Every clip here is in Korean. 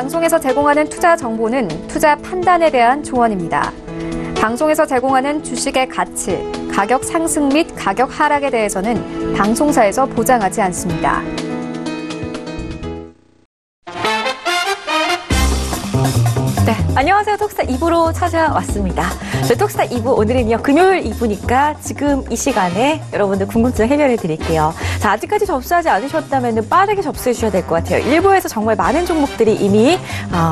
방송에서 제공하는 투자 정보는 투자 판단에 대한 조언입니다. 방송에서 제공하는 주식의 가치, 가격 상승 및 가격 하락에 대해서는 방송사에서 보장하지 않습니다. 네, 안녕하세요. 톡스타 2부로 찾아왔습니다. 저희 톡스타 2부 오늘은요, 금요일 2부니까 지금 이 시간에 여러분들 궁금증 해결해 드릴게요. 자, 아직까지 접수하지 않으셨다면 빠르게 접수해 주셔야 될 것 같아요. 1부에서 정말 많은 종목들이 이미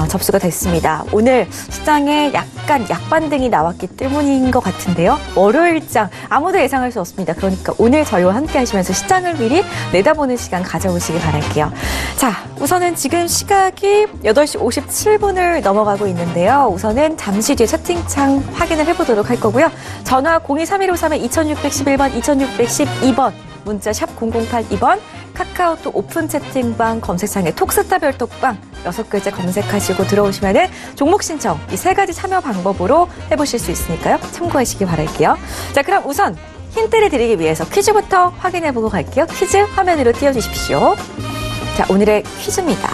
접수가 됐습니다. 오늘 시장에 약간 약반등이 나왔기 때문인 것 같은데요. 월요일장 아무도 예상할 수 없습니다. 그러니까 오늘 저희와 함께 하시면서 시장을 미리 내다보는 시간 가져오시기 바랄게요. 자, 우선은 지금 시각이 8시 57분을 넘어가고 있는데요. 우선은 잠시 뒤에 채팅창 확인을 해보도록 할 거고요. 전화 023153-2611번, 2612번, 문자 샵 0082번, 카카오톡 오픈 채팅방 검색창에 톡스타 별톡방 6글자 검색하시고 들어오시면은 종목 신청 이 3가지 참여 방법으로 해보실 수 있으니까요. 참고하시기 바랄게요. 자, 그럼 우선 힌트를 드리기 위해서 퀴즈부터 확인해보고 갈게요. 퀴즈 화면으로 띄워주십시오. 자, 오늘의 퀴즈입니다.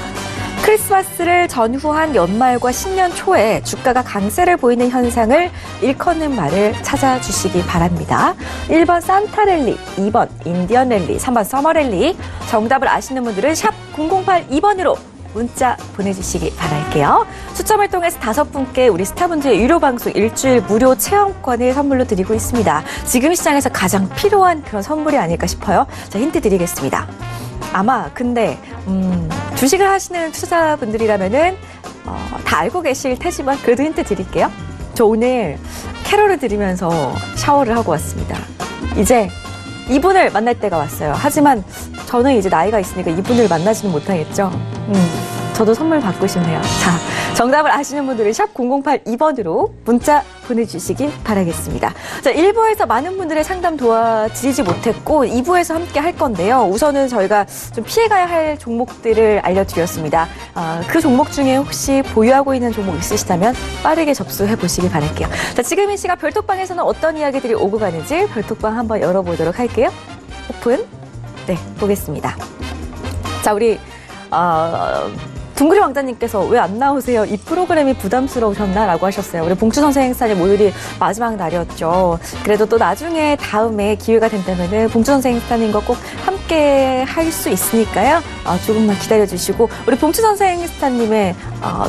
크리스마스를 전후한 연말과 신년 초에 주가가 강세를 보이는 현상을 일컫는 말을 찾아주시기 바랍니다. 1번 산타랠리, 2번 인디언랠리, 3번 서머랠리. 정답을 아시는 분들은 샵 0082번으로 문자 보내주시기 바랄게요. 추첨을 통해서 5분께 우리 스타분들의 유료 방송 일주일 무료 체험권을 선물로 드리고 있습니다. 지금 시장에서 가장 필요한 그런 선물이 아닐까 싶어요. 자, 힌트 드리겠습니다. 아마 근데 주식을 하시는 투자자분들이라면은 다 알고 계실 테지만 그래도 힌트 드릴게요. 저 오늘 캐롤을 들으면서 샤워를 하고 왔습니다. 이제 이분을 만날 때가 왔어요. 하지만 저는 이제 나이가 있으니까 이분을 만나지는 못하겠죠. 저도 선물 받고 싶네요. 자, 정답을 아시는 분들은 샵 0082번으로 문자 보내주시기 바라겠습니다. 자, 1부에서 많은 분들의 상담 도와드리지 못했고 2부에서 함께 할 건데요. 우선은 저희가 좀 피해가야 할 종목들을 알려드렸습니다. 그 종목 중에 혹시 보유하고 있는 종목 있으시다면 빠르게 접수해 보시기 바랄게요. 자, 지금 이 시간 별톡방에서는 어떤 이야기들이 오고 가는지 별톡방 한번 열어보도록 할게요. 오픈. 네, 보겠습니다. 자, 우리 둥그리 왕자님께서 왜 안 나오세요? 이 프로그램이 부담스러우셨나라고 하셨어요. 우리 봉추 선생 행사는 오늘이 마지막 날이었죠. 그래도 또 나중에 다음에 기회가 된다면은 봉추 선생 행사님과 꼭 함께 할 수 있으니까요. 조금만 기다려주시고 우리 봉추 선생 행사님의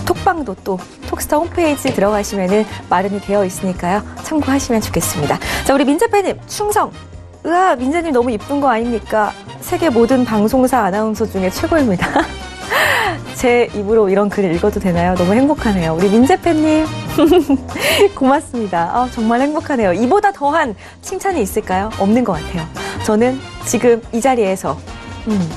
톡방도 또 톡스타 홈페이지 들어가시면은 마련이 되어 있으니까요. 참고하시면 좋겠습니다. 자, 우리 민재팬님 충성. 으아, 민재님 너무 이쁜 거 아닙니까? 세계 모든 방송사 아나운서 중에 최고입니다. 제 입으로 이런 글을 읽어도 되나요? 너무 행복하네요. 우리 민재팬님 고맙습니다. 정말 행복하네요. 이보다 더한 칭찬이 있을까요? 없는 것 같아요. 저는 지금 이 자리에서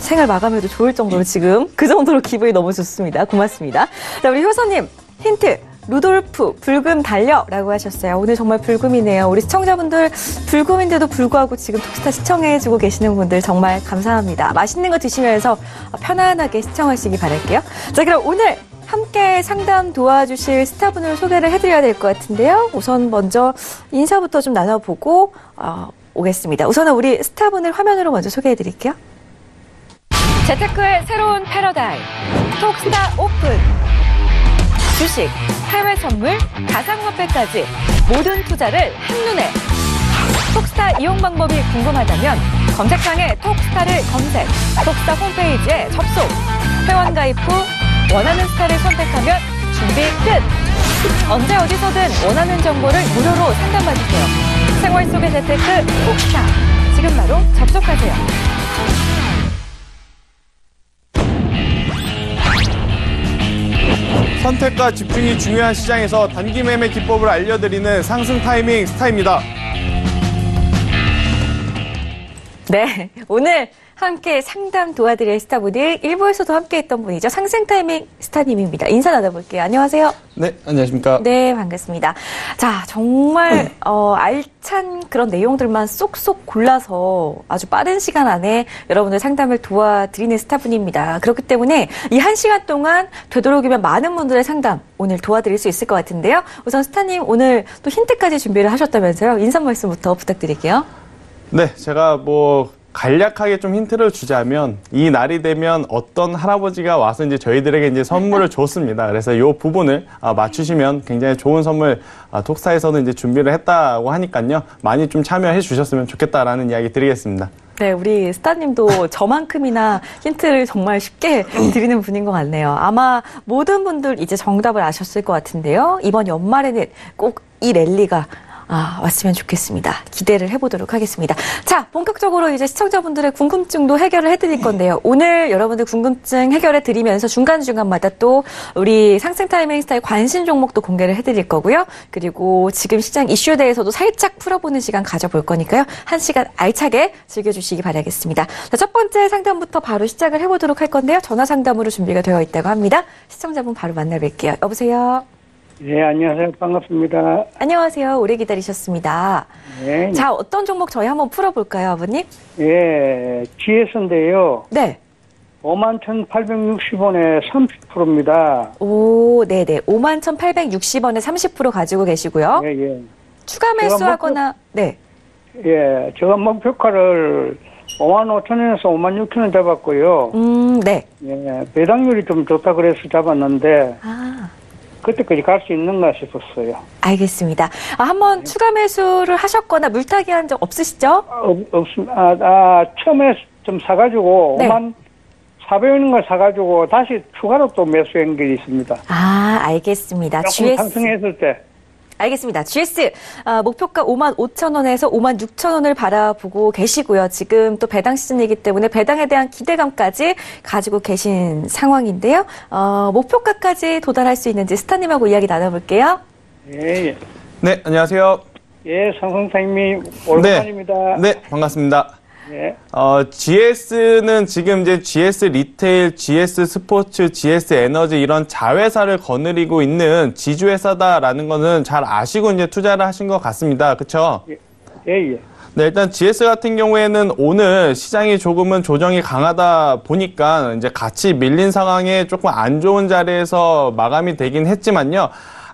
생을 마감해도 좋을 정도로 지금 그 정도로 기분이 너무 좋습니다. 고맙습니다. 자, 우리 효선님 힌트. 루돌프 불금 달려라고 하셨어요. 오늘 정말 불금이네요. 우리 시청자분들 불금인데도 불구하고 지금 톡스타 시청해주고 계시는 분들 정말 감사합니다. 맛있는 거 드시면서 편안하게 시청하시기 바랄게요. 자, 그럼 오늘 함께 상담 도와주실 스타분을 소개를 해드려야 될 것 같은데요. 우선 먼저 인사부터 좀 나눠보고 오겠습니다. 우선은 우리 스타분을 화면으로 먼저 소개해드릴게요. 재테크의 새로운 패러다임 톡스타 오픈. 주식, 해외 선물, 가상화폐까지 모든 투자를 한눈에. 톡스타 이용 방법이 궁금하다면 검색창에 톡스타를 검색, 톡스타 홈페이지에 접속. 회원 가입 후 원하는 스타를 선택하면 준비 끝! 언제 어디서든 원하는 정보를 무료로 상담받으세요. 생활 속의 재테크 톡스타. 지금 바로 접속하세요. 선택과 집중이 중요한 시장에서 단기 매매 기법을 알려드리는 상승 타이밍 스타입니다. 네, 오늘 함께 상담 도와드릴 스타분들 1부에서도 함께했던 분이죠. 상승 타이밍 스타님입니다. 인사 나눠볼게요. 안녕하세요. 네, 안녕하십니까. 네, 반갑습니다. 자, 정말 알찬 그런 내용들만 쏙쏙 골라서 아주 빠른 시간 안에 여러분들 상담을 도와드리는 스타분입니다. 그렇기 때문에 이 1시간 동안 되도록이면 많은 분들의 상담 오늘 도와드릴 수 있을 것 같은데요. 우선 스타님 오늘 또 힌트까지 준비를 하셨다면서요. 인사 말씀부터 부탁드릴게요. 네, 제가 간략하게 좀 힌트를 주자면 이 날이 되면 어떤 할아버지가 와서 이제 저희들에게 이제 선물을 줬습니다. 그래서 이 부분을 맞추시면 굉장히 좋은 선물 톡스타에서는 이제 준비를 했다고 하니까요. 많이 좀 참여해 주셨으면 좋겠다라는 이야기 드리겠습니다. 네, 우리 스타님도 저만큼이나 힌트를 정말 쉽게 드리는 분인 것 같네요. 아마 모든 분들 이제 정답을 아셨을 것 같은데요. 이번 연말에는 꼭 이 랠리가 왔으면 좋겠습니다. 기대를 해보도록 하겠습니다. 자, 본격적으로 이제 시청자분들의 궁금증도 해결을 해드릴 건데요. 오늘 여러분들 궁금증 해결해 드리면서 중간중간마다 또 우리 상승 타이밍 스타의 관심 종목도 공개를 해드릴 거고요. 그리고 지금 시장 이슈에 대해서도 살짝 풀어보는 시간 가져볼 거니까요. 1시간 알차게 즐겨주시기 바라겠습니다. 자, 첫 번째 상담부터 바로 시작을 해보도록 할 건데요. 전화 상담으로 준비가 되어 있다고 합니다. 시청자분 바로 만나뵐게요. 여보세요? 네, 안녕하세요. 반갑습니다. 안녕하세요. 오래 기다리셨습니다. 네. 자, 어떤 종목 저희 한번 풀어볼까요, 아버님? 예, GS인데요. 네. 51,860원에 30%입니다. 오, 네네. 51,860원에 30% 가지고 계시고요. 예, 예. 추가 매수하거나, 네. 예, 제가 목표가를 55,000원에서 56,000원 잡았고요. 네. 예, 배당률이 좀 좋다 그래서 잡았는데, 그때까지 갈 수 있는가 싶었어요. 알겠습니다. 한번 추가 매수를 하셨거나 물타기 한 적 없으시죠? 없습니다. 처음에 좀 사가지고, 네. 54,000원인가 사가지고, 다시 추가로 또 매수한 게 있습니다. 알겠습니다. 조금 상승했을 때. 알겠습니다. GS 목표가 55,000원에서 56,000원을 바라보고 계시고요. 지금 또 배당 시즌이기 때문에 배당에 대한 기대감까지 가지고 계신 상황인데요. 목표가까지 도달할 수 있는지 스타님하고 이야기 나눠볼게요. 예, 예. 네, 안녕하세요. 예, 상승타임이 오랜만입니다. 네, 반갑습니다. 예. GS는 지금 이제 GS 리테일, GS 스포츠, GS 에너지 이런 자회사를 거느리고 있는 지주회사다라는 거는 잘 아시고 이제 투자를 하신 것 같습니다. 그렇죠? 예, 예. 네, 일단 GS 같은 경우에는 오늘 시장이 조금은 조정이 강하다 보니까 이제 같이 밀린 상황에 조금 안 좋은 자리에서 마감이 되긴 했지만요.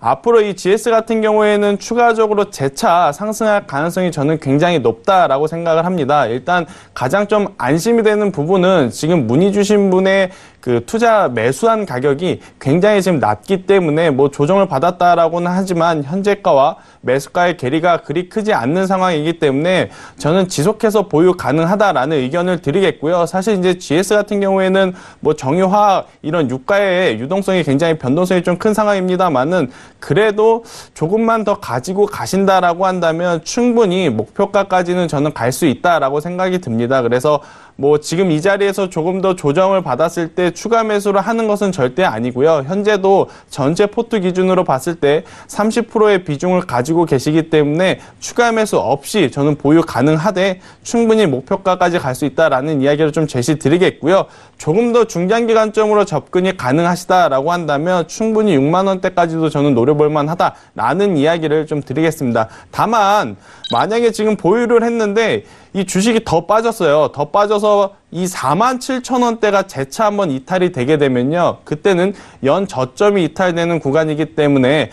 앞으로 이 GS 같은 경우에는 추가적으로 재차 상승할 가능성이 저는 굉장히 높다라고 생각을 합니다. 일단 가장 좀 안심이 되는 부분은 지금 문의 주신 분의 그 투자 매수한 가격이 굉장히 지금 낮기 때문에 뭐 조정을 받았다라고는 하지만 현재가와 매수가의 괴리가 그리 크지 않는 상황이기 때문에 저는 지속해서 보유 가능하다라는 의견을 드리겠고요. 사실 이제 GS 같은 경우에는 뭐 정유화학 이런 유가의 유동성이 굉장히 변동성이 좀 큰 상황입니다만은 그래도 조금만 더 가지고 가신다라고 한다면 충분히 목표가까지는 저는 갈 수 있다라고 생각이 듭니다. 그래서 뭐 지금 이 자리에서 조금 더 조정을 받았을 때 추가 매수를 하는 것은 절대 아니고요. 현재도 전체 포트 기준으로 봤을 때 30%의 비중을 가지고 계시기 때문에 추가 매수 없이 저는 보유 가능하되 충분히 목표가까지 갈 수 있다라는 이야기를 좀 제시 드리겠고요. 조금 더 중장기 관점으로 접근이 가능하시다라고 한다면 충분히 6만 원대까지도 저는 노려볼 만하다라는 이야기를 좀 드리겠습니다. 다만 만약에 지금 보유를 했는데 이 주식이 더 빠졌어요. 더 빠져서 이 47,000원대가 재차 한번 이탈이 되게 되면요. 그때는 연 저점이 이탈되는 구간이기 때문에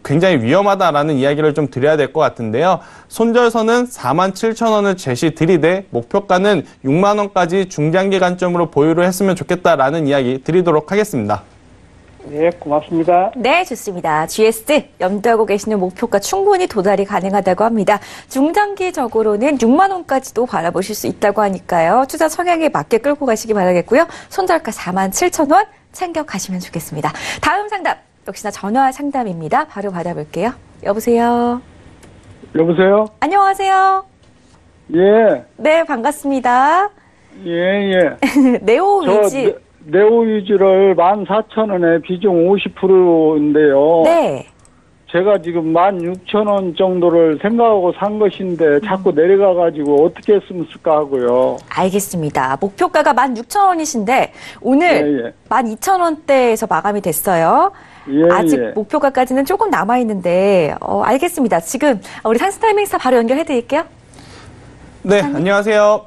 굉장히 위험하다라는 이야기를 좀 드려야 될 것 같은데요. 손절선은 47,000원을 제시 드리되 목표가는 6만 원까지 중장기 관점으로 보유를 했으면 좋겠다라는 이야기 드리도록 하겠습니다. 예, 고맙습니다. 네, 좋습니다. GS 염두하고 계시는 목표가 충분히 도달이 가능하다고 합니다. 중장기적으로는 6만 원까지도 바라보실 수 있다고 하니까요. 투자 성향에 맞게 끌고 가시기 바라겠고요. 손절가 47,000원 챙겨 가시면 좋겠습니다. 다음 상담 역시나 전화 상담입니다. 바로 받아볼게요. 여보세요. 여보세요? 안녕하세요. 예. 네, 반갑습니다. 예, 예. 네오 위지. 네오위즈를 14,000원에 비중 50%인데요. 네. 제가 지금 16,000원 정도를 생각하고 산 것인데 자꾸 내려가가지고 어떻게 했으면 쓸까 하고요. 알겠습니다. 목표가가 16,000원이신데 오늘 예, 예. 12,000원대에서 마감이 됐어요. 예, 아직 예. 목표가까지는 조금 남아있는데 알겠습니다. 지금 우리 상승 타이밍스타 바로 연결해드릴게요. 네, 안녕하세요.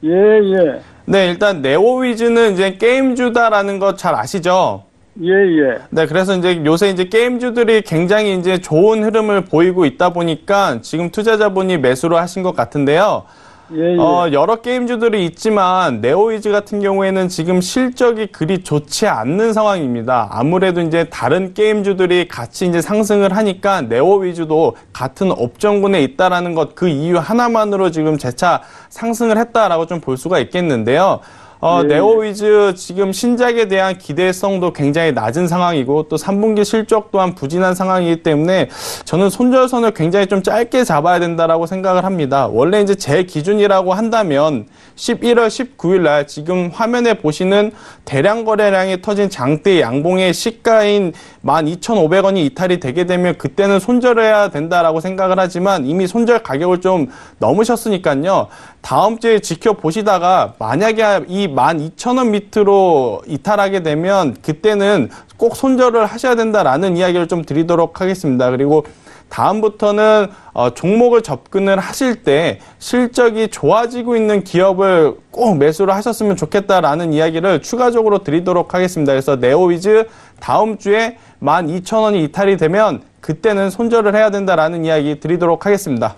예, 예. 네, 일단 네오위즈는 이제 게임주다라는 거 잘 아시죠? 예, 예. 네, 그래서 이제 요새 이제 게임주들이 굉장히 이제 좋은 흐름을 보이고 있다 보니까 지금 투자자분이 매수를 하신 것 같은데요. 예, 예. 여러 게임주들이 있지만 네오위즈 같은 경우에는 지금 실적이 그리 좋지 않는 상황입니다. 아무래도 이제 다른 게임주들이 같이 이제 상승을 하니까 네오위즈도 같은 업종군에 있다라는 것 그 이유 하나만으로 지금 재차 상승을 했다라고 좀 볼 수가 있겠는데요. 예. 네오위즈 지금 신작에 대한 기대성도 굉장히 낮은 상황이고 또 3분기 실적 또한 부진한 상황이기 때문에 저는 손절선을 굉장히 좀 짧게 잡아야 된다라고 생각을 합니다. 원래 이제 제 기준이라고 한다면 11월 19일 날 지금 화면에 보시는 대량 거래량이 터진 장대 양봉의 시가인 12,500원이 이탈이 되게 되면 그때는 손절해야 된다라고 생각을 하지만 이미 손절 가격을 좀 넘으셨으니까요. 다음 주에 지켜보시다가 만약에 이 12,000원 밑으로 이탈하게 되면 그때는 꼭 손절을 하셔야 된다라는 이야기를 좀 드리도록 하겠습니다. 그리고 다음부터는 종목을 접근을 하실 때 실적이 좋아지고 있는 기업을 꼭 매수를 하셨으면 좋겠다라는 이야기를 추가적으로 드리도록 하겠습니다. 그래서 네오위즈 다음 주에 12,000원이 이탈이 되면 그때는 손절을 해야 된다라는 이야기 드리도록 하겠습니다.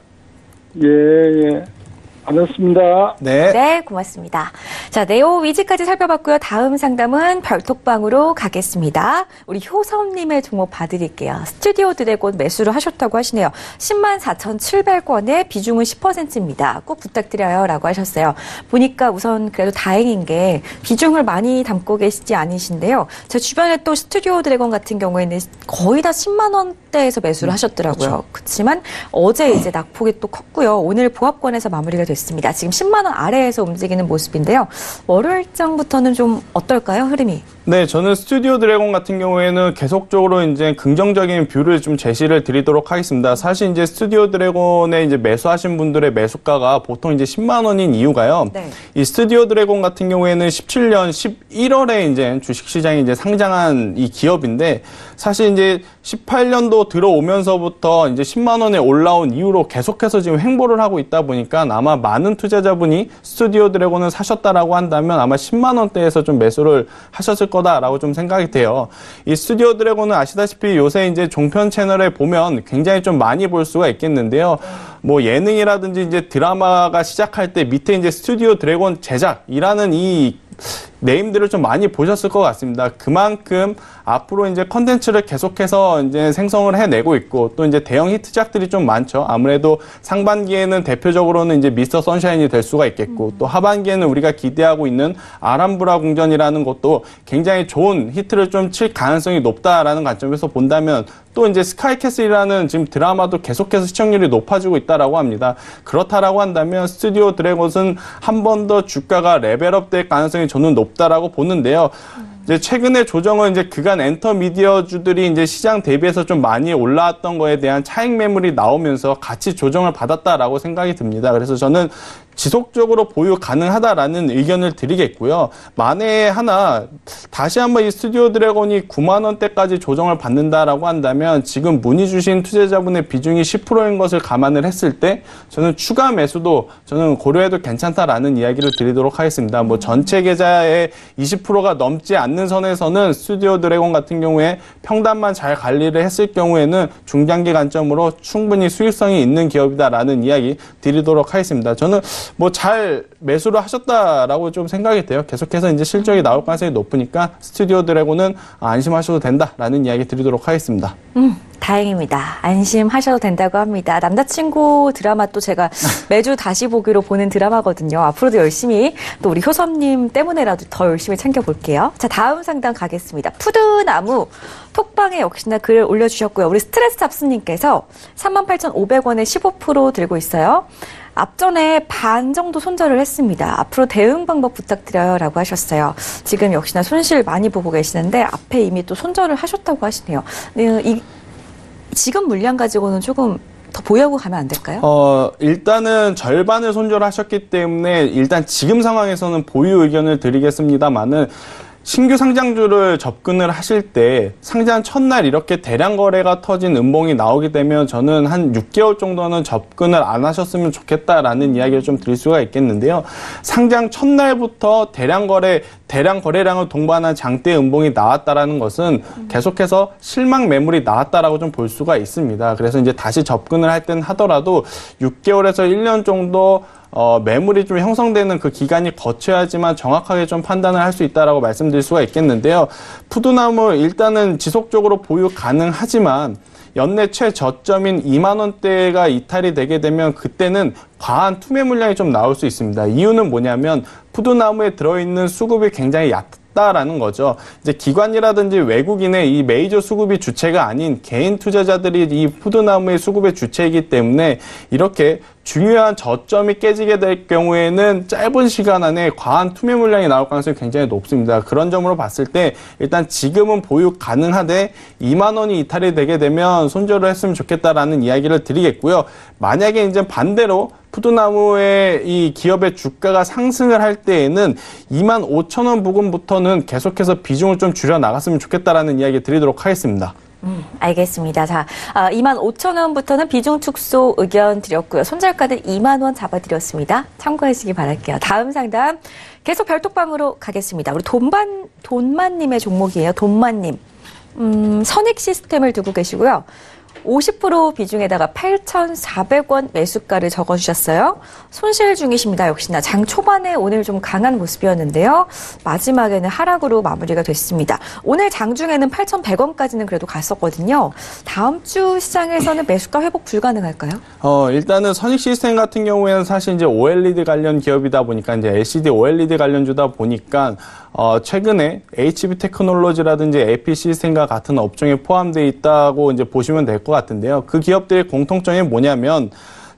예, 예. 알았습니다. 네. 네, 고맙습니다. 자, 네오위즈까지 살펴봤고요. 다음 상담은 별톡방으로 가겠습니다. 우리 효섭님의 종목 봐드릴게요. 스튜디오 드래곤 매수를 하셨다고 하시네요. 104,700원에 비중은 10%입니다. 꼭 부탁드려요 라고 하셨어요. 보니까 우선 그래도 다행인 게 비중을 많이 담고 계시지 않으신데요. 제 주변에 또 스튜디오 드래곤 같은 경우에는 거의 다 10만 원대에서 매수를 하셨더라고요. 그렇지만 어제 이제 낙폭이 또 컸고요. 오늘 보합권에서 마무리가 됐습니다. 지금 10만 원 아래에서 움직이는 모습인데요. 월요일장부터는 좀 어떨까요, 흐름이? 네, 저는 스튜디오 드래곤 같은 경우에는 계속적으로 이제 긍정적인 뷰를 좀 제시를 드리도록 하겠습니다. 사실 이제 스튜디오 드래곤에 이제 매수하신 분들의 매수가가 보통 이제 10만 원인 이유가요. 네. 이 스튜디오 드래곤 같은 경우에는 17년 11월에 이제 주식시장에 이제 상장한 이 기업인데 사실 이제 18년도 들어오면서부터 이제 10만 원에 올라온 이후로 계속해서 지금 횡보를 하고 있다 보니까 아마 많은 투자자분이 스튜디오 드래곤을 사셨다라고 한다면 아마 10만 원대에서 좀 매수를 하셨을 거다라고 좀 생각이 돼요. 이 스튜디오 드래곤은 아시다시피 요새 이제 종편 채널에 보면 굉장히 좀 많이 볼 수가 있겠는데요. 뭐 예능이라든지 이제 드라마가 시작할 때 밑에 이제 스튜디오 드래곤 제작이라는 이 네임들을 좀 많이 보셨을 것 같습니다. 그만큼 앞으로 이제 컨텐츠를 계속해서 이제 생성을 해내고 있고 또 이제 대형 히트작들이 좀 많죠. 아무래도 상반기에는 대표적으로는 이제 미스터 선샤인이 될 수가 있겠고 또 하반기에는 우리가 기대하고 있는 아람브라 궁전이라는 것도 굉장히 좋은 히트를 좀 칠 가능성이 높다라는 관점에서 본다면 또 이제 스카이캐슬이라는 지금 드라마도 계속해서 시청률이 높아지고 있다라고 합니다. 그렇다라고 한다면 스튜디오 드래곤은 한 번 더 주가가 레벨업 될 가능성이 저는 높다라고 보는데요. 이제 최근에 조정은 이제 그간 엔터미디어주들이 이제 시장 대비해서 좀 많이 올라왔던 거에 대한 차익 매물이 나오면서 같이 조정을 받았다라고 생각이 듭니다. 그래서 저는 지속적으로 보유 가능하다라는 의견을 드리겠고요. 만에 하나 다시 한번 이 스튜디오 드래곤이 9만 원대까지 조정을 받는다라고 한다면 지금 문의 주신 투자자분의 비중이 10%인 것을 감안을 했을 때 저는 추가 매수도 저는 고려해도 괜찮다라는 이야기를 드리도록 하겠습니다. 뭐 전체 계좌의 20%가 넘지 않는 선에서는 스튜디오 드래곤 같은 경우에 평단만 잘 관리를 했을 경우에는 중장기 관점으로 충분히 수익성이 있는 기업이다라는 이야기 드리도록 하겠습니다. 저는 뭐 잘 매수를 하셨다라고 좀 생각이 돼요. 계속해서 이제 실적이 나올 가능성이 높으니까 스튜디오 드래곤은 안심하셔도 된다라는 이야기 드리도록 하겠습니다. 다행입니다. 안심하셔도 된다고 합니다. 남자친구 드라마 또 제가 매주 다시 보기로 보는 드라마거든요. 앞으로도 열심히 또 우리 효섭님 때문에라도 더 열심히 챙겨볼게요. 자, 다음 상담 가겠습니다. 푸드나무 톡방에 역시나 글을 올려주셨고요. 우리 스트레스 잡스님께서 38,500원에 15% 들고 있어요. 앞전에 반 정도 손절을 했습니다. 앞으로 대응 방법 부탁드려요 라고 하셨어요. 지금 역시나 손실 많이 보고 계시는데 앞에 이미 또 손절을 하셨다고 하시네요. 지금 물량 가지고는 조금 더 보유하고 가면 안 될까요? 일단은 절반을 손절하셨기 때문에 일단 지금 상황에서는 보유 의견을 드리겠습니다만은 신규 상장주를 접근을 하실 때 상장 첫날 이렇게 대량 거래가 터진 음봉이 나오게 되면 저는 한 6개월 정도는 접근을 안 하셨으면 좋겠다라는 이야기를 좀 드릴 수가 있겠는데요. 상장 첫날부터 대량 거래량을 동반한 장대 음봉이 나왔다라는 것은 계속해서 실망 매물이 나왔다라고 좀 볼 수가 있습니다. 그래서 이제 다시 접근을 할 땐 하더라도 6개월에서 1년 정도 매물이 좀 형성되는 그 기간이 거쳐야지만 정확하게 좀 판단을 할 수 있다라고 말씀드릴 수가 있겠는데요. 푸드나무 일단은 지속적으로 보유 가능하지만 연내 최저점인 2만 원대가 이탈이 되게 되면 그때는 과한 투매 물량이 좀 나올 수 있습니다. 이유는 뭐냐면 푸드나무에 들어있는 수급이 굉장히 얕다라는 거죠. 이제 기관이라든지 외국인의 이 메이저 수급이 주체가 아닌 개인 투자자들이 이 푸드나무의 수급의 주체이기 때문에 이렇게 중요한 저점이 깨지게 될 경우에는 짧은 시간 안에 과한 투매 물량이 나올 가능성이 굉장히 높습니다. 그런 점으로 봤을 때 일단 지금은 보유 가능하되 2만 원이 이탈이 되게 되면 손절을 했으면 좋겠다라는 이야기를 드리겠고요. 만약에 이제 반대로 푸드나무의 이 기업의 주가가 상승을 할 때에는 2만 5천 원 부근부터는 계속해서 비중을 좀 줄여 나갔으면 좋겠다라는 이야기 드리도록 하겠습니다. 알겠습니다. 자, 2만 5천 원부터는 비중 축소 의견 드렸고요. 손절가는 2만 원 잡아드렸습니다. 참고하시기 바랄게요. 다음 상담 계속 별톡방으로 가겠습니다. 우리 돈만님의 종목이에요. 돈만님. 선익 시스템을 두고 계시고요. 50% 비중에다가 8,400원 매수가를 적어주셨어요. 손실 중이십니다. 역시나 장 초반에 오늘 좀 강한 모습이었는데요. 마지막에는 하락으로 마무리가 됐습니다. 오늘 장중에는 8,100원까지는 그래도 갔었거든요. 다음 주 시장에서는 매수가 회복 불가능할까요? 일단은 선익 시스템 같은 경우에는 사실 이제 OLED 관련 기업이다 보니까 이제 LCD OLED 관련주다 보니까 최근에 HB 테크놀로지라든지 AP 시스템과 같은 업종에 포함되어 있다고 이제 보시면 될 것 같은데요. 그 기업들의 공통점이 뭐냐면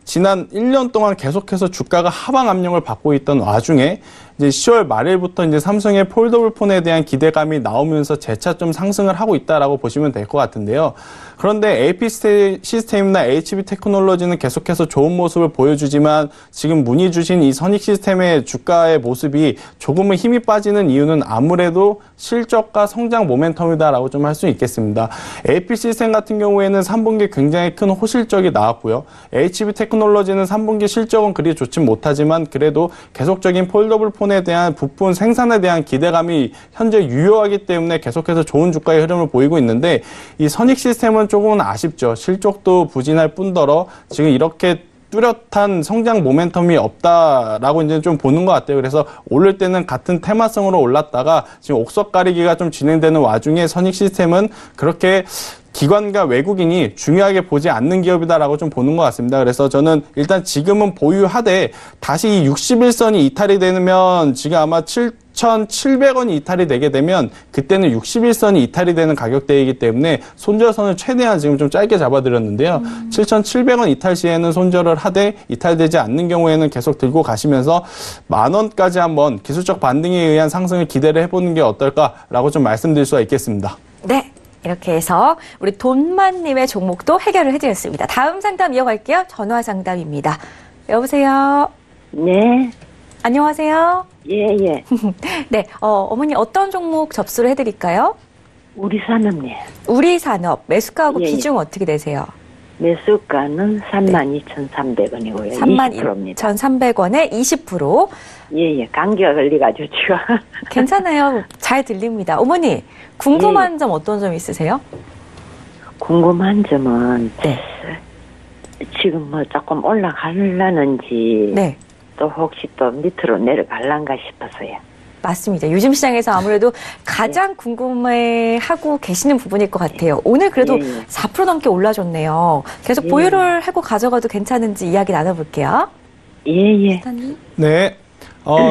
지난 1년 동안 계속해서 주가가 하방 압력을 받고 있던 와중에 이제 10월 말일부터 이제 삼성의 폴더블 폰에 대한 기대감이 나오면서 재차 좀 상승을 하고 있다라고 보시면 될 것 같은데요. 그런데 AP 시스템이나 HB 테크놀로지는 계속해서 좋은 모습을 보여주지만 지금 문의 주신 이 선익 시스템의 주가의 모습이 조금은 힘이 빠지는 이유는 아무래도 실적과 성장 모멘텀이다라고 좀 할 수 있겠습니다. AP 시스템 같은 경우에는 3분기 굉장히 큰 호실적이 나왔고요. HB 테크놀로지는 3분기 실적은 그리 좋지 못하지만 그래도 계속적인 폴더블 폰에 대한 부품 생산에 대한 기대감이 현재 유효하기 때문에 계속해서 좋은 주가의 흐름을 보이고 있는데 이 선익 시스템은 조금은 아쉽죠. 실적도 부진할 뿐더러 지금 이렇게 뚜렷한 성장 모멘텀이 없다라고 이제 좀 보는 것 같아요. 그래서 오를 때는 같은 테마성으로 올랐다가 지금 옥석 가리기가 좀 진행되는 와중에 선익 시스템은 그렇게 기관과 외국인이 중요하게 보지 않는 기업이다라고 좀 보는 것 같습니다. 그래서 저는 일단 지금은 보유하되 다시 이 61선이 이탈이 되면 지금 아마 7,700원이 이탈이 되게 되면 그때는 61선이 이탈이 되는 가격대이기 때문에 손절선을 최대한 지금 좀 짧게 잡아드렸는데요. 7,700원 이탈 시에는 손절을 하되 이탈되지 않는 경우에는 계속 들고 가시면서 10,000원까지 한번 기술적 반등에 의한 상승을 기대를 해보는 게 어떨까라고 좀 말씀드릴 수가 있겠습니다. 네. 이렇게 해서 우리 돈만님의 종목도 해결을 해드렸습니다. 다음 상담 이어갈게요. 전화 상담입니다. 여보세요. 네. 안녕하세요. 예, 예. 네, 어머니 어떤 종목 접수를 해드릴까요? 우리 산업님. 우리 산업 매수가하고 예, 비중 어떻게 되세요? 매수가는 32,300원이고요. 32,300원에 20%. 예, 예. 감기가 걸려가지고 지금. 괜찮아요. 잘 들립니다. 어머니, 궁금한 점 어떤 점 있으세요? 궁금한 점은 네. 지금 뭐 조금 올라가려는지 네. 또 혹시 또 밑으로 내려갈란가 싶어서요. 맞습니다. 요즘 시장에서 아무래도 가장 궁금해하고 계시는 부분일 것 같아요. 오늘 그래도 예, 예. 4% 넘게 올라줬네요. 계속 예. 보유를 하고 가져가도 괜찮은지 이야기 나눠볼게요. 예, 예. 사장님. 네.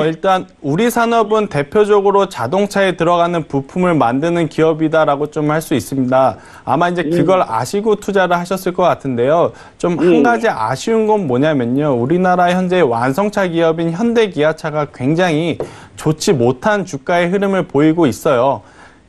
일단 우리 산업은 대표적으로 자동차에 들어가는 부품을 만드는 기업이다라고 좀 할 수 있습니다. 아마 이제 그걸 아시고 투자를 하셨을 것 같은데요. 좀 한 가지 아쉬운 건 뭐냐면요. 우리나라 현재 완성차 기업인 현대기아차가 굉장히 좋지 못한 주가의 흐름을 보이고 있어요.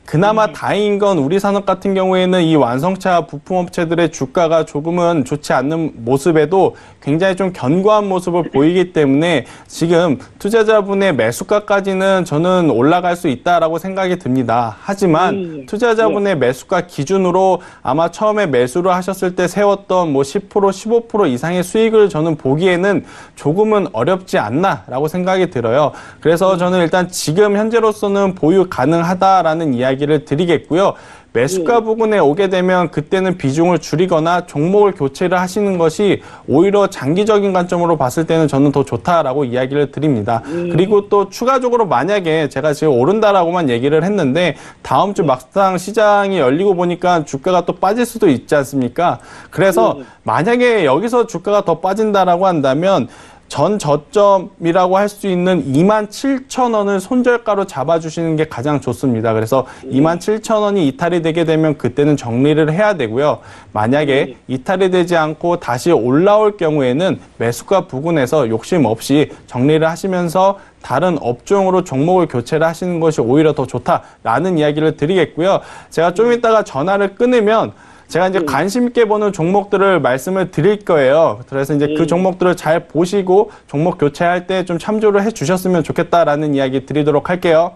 그나마 다행인 건 우리 산업 같은 경우에는 이 완성차 부품업체들의 주가가 조금은 좋지 않는 모습에도 굉장히 좀 견고한 모습을 보이기 때문에 지금 투자자분의 매수가까지는 저는 올라갈 수 있다라고 생각이 듭니다. 하지만 투자자분의 매수가 기준으로 아마 처음에 매수를 하셨을 때 세웠던 뭐 10%, 15% 이상의 수익을 저는 보기에는 조금은 어렵지 않나라고 생각이 들어요. 그래서 저는 일단 지금 현재로서는 보유 가능하다라는 이야기 이야기를 드리겠고요. 매수가 부근에 오게 되면 그때는 비중을 줄이거나 종목을 교체를 하시는 것이 오히려 장기적인 관점으로 봤을 때는 저는 더 좋다라고 이야기를 드립니다. 그리고 또 추가적으로 만약에 제가 지금 오른다라고만 얘기를 했는데 다음 주 막상 시장이 열리고 보니까 주가가 또 빠질 수도 있지 않습니까? 그래서 만약에 여기서 주가가 더 빠진다라고 한다면 전 저점이라고 할 수 있는 27,000원을 손절가로 잡아주시는 게 가장 좋습니다. 그래서 27,000원이 이탈이 되게 되면 그때는 정리를 해야 되고요. 만약에 이탈이 되지 않고 다시 올라올 경우에는 매수가 부근에서 욕심 없이 정리를 하시면서 다른 업종으로 종목을 교체를 하시는 것이 오히려 더 좋다라는 이야기를 드리겠고요. 제가 좀 이따가 전화를 끊으면 제가 이제 관심 있게 보는 종목들을 말씀을 드릴 거예요. 그래서 이제 그 종목들을 잘 보시고 종목 교체할 때 좀 참조를 해 주셨으면 좋겠다라는 이야기 드리도록 할게요.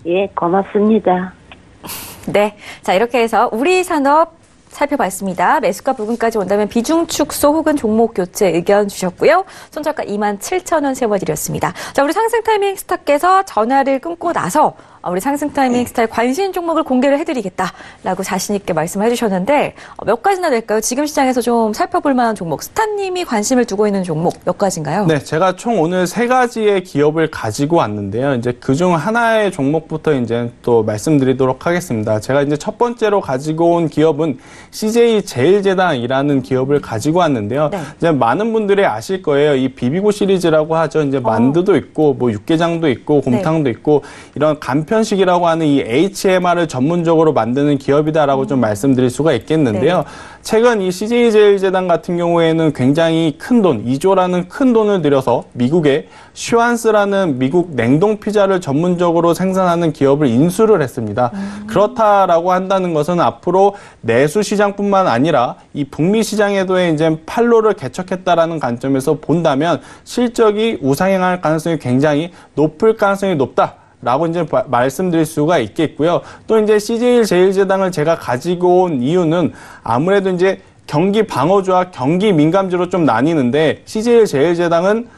예, 고맙습니다. 네. 자, 이렇게 해서 우리 산업 살펴봤습니다. 매수가 부근까지 온다면 비중 축소 혹은 종목 교체 의견 주셨고요. 손절가 27,000원 세워드렸습니다. 자, 우리 상승 타이밍 스타께서 전화를 끊고 나서 우리 상승 타이밍 스타의 관심 종목을 공개를 해드리겠다라고 자신 있게 말씀해 주셨는데 몇 가지나 될까요? 지금 시장에서 좀 살펴볼 만한 종목, 스타님이 관심을 두고 있는 종목 몇 가지인가요? 네, 제가 총 오늘 3가지의 기업을 가지고 왔는데요. 이제 그중 하나의 종목부터 이제 또 말씀드리도록 하겠습니다. 제가 이제 첫 번째로 가지고 온 기업은 CJ제일제당이라는 기업을 가지고 왔는데요. 네. 이제 많은 분들이 아실 거예요. 이 비비고 시리즈라고 하죠. 이제 만두도 있고 뭐 육개장도 있고 곰탕도 있고 이런 간편식이라고 하는 이 HMR을 전문적으로 만드는 기업이다라고 좀 말씀드릴 수가 있겠는데요. 네. 최근 이 CJ제일제당 같은 경우에는 굉장히 큰 돈, 2조라는 큰 돈을 들여서 미국의 슈완스라는 미국 냉동 피자를 전문적으로 생산하는 기업을 인수를 했습니다. 그렇다라고 한다는 것은 앞으로 내수 시장뿐만 아니라 이 북미 시장에도 이제 판로를 개척했다라는 관점에서 본다면 실적이 우상향할 가능성이 굉장히 높을 가능성이 높다. 라고 이제 말씀드릴 수가 있겠고요. 또 이제 CJ제일제당을 제가 가지고 온 이유는 아무래도 이제 경기 방어주와 경기 민감주로 좀 나뉘는데 CJ제일제당은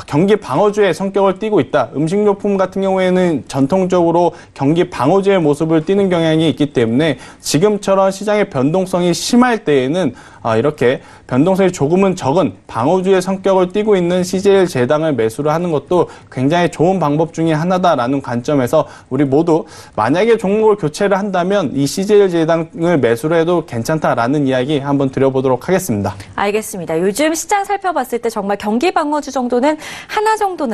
경기 방어주의 성격을 띠고 있다. 음식료품 같은 경우에는 전통적으로 경기 방어주의 모습을 띠는 경향이 있기 때문에 지금처럼 시장의 변동성이 심할 때에는 이렇게 변동성이 조금은 적은 방어주의 성격을 띠고 있는 CJ제당을 매수를 하는 것도 굉장히 좋은 방법 중에 하나다라는 관점에서 우리 모두 만약에 종목을 교체를 한다면 이 CJ제당을 매수를 해도 괜찮다라는 이야기 한번 드려보도록 하겠습니다. 알겠습니다. 요즘 시장 살펴봤을 때 정말 경기 방어주 정도는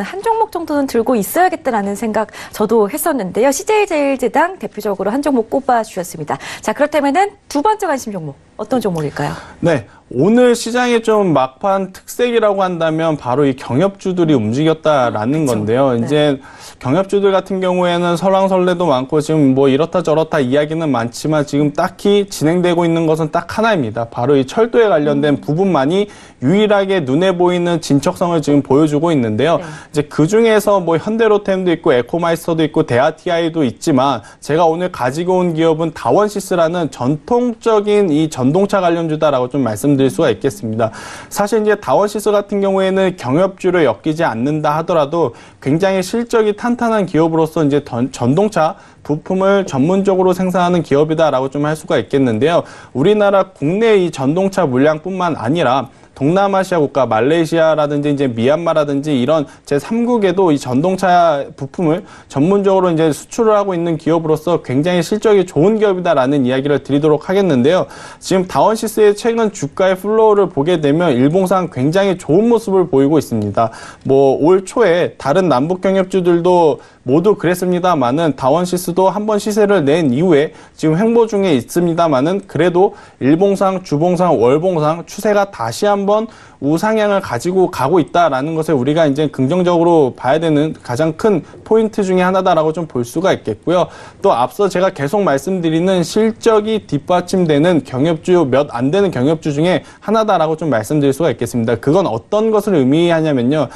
한 종목 정도는 들고 있어야겠다라는 생각 저도 했었는데요. CJ제일제당 대표적으로 한 종목 꼽아주셨습니다. 자, 그렇다면은 두 번째 관심 종목 어떤 종목일까요? 네. 오늘 시장의 좀 막판 특색이라고 한다면 바로 이 경협주들이 움직였다라는 건데요. 네. 이제 경협주들 같은 경우에는 설왕설래도 많고 지금 뭐 이렇다 저렇다 이야기는 많지만 지금 딱히 진행되고 있는 것은 딱 하나입니다. 바로 이 철도에 관련된 부분만이 유일하게 눈에 보이는 진척성을 지금 보여주고 있는데요. 네. 이제 그 중에서 뭐 현대로템도 있고 에코마이스터도 있고 대아티아이도 있지만 제가 오늘 가지고 온 기업은 다원시스라는 전통적인 이 전동차 관련주다라고 좀 말씀드릴 수가 있겠습니다. 사실 이제 다원시스 같은 경우에는 경협주를 엮이지 않는다 하더라도 굉장히 실적이 탄탄한 기업으로서 이제 전동차 부품을 전문적으로 생산하는 기업이다라고 좀 할 수가 있겠는데요. 우리나라 국내 이 전동차 물량뿐만 아니라 동남아시아 국가, 말레이시아라든지 이제 미얀마라든지 이런 제3국에도 이 전동차 부품을 전문적으로 이제 수출을 하고 있는 기업으로서 굉장히 실적이 좋은 기업이다라는 이야기를 드리도록 하겠는데요. 지금 다원시스의 최근 주가의 플로우를 보게 되면 일봉상 굉장히 좋은 모습을 보이고 있습니다. 뭐 올 초에 다른 남북 경협주들도 모두 그랬습니다만은 다원시스도 한번 시세를 낸 이후에 지금 횡보 중에 있습니다만은 그래도 일봉상, 주봉상, 월봉상 추세가 다시 한번 우상향을 가지고 가고 있다라는 것을 우리가 이제 긍정적으로 봐야 되는 가장 큰 포인트 중에 하나다라고 좀 볼 수가 있겠고요. 또 앞서 제가 계속 말씀드리는 실적이 뒷받침되는 경협주 몇 안 되는 경협주 중에 하나다라고 좀 말씀드릴 수가 있겠습니다. 그건 어떤 것을 의미하냐면요.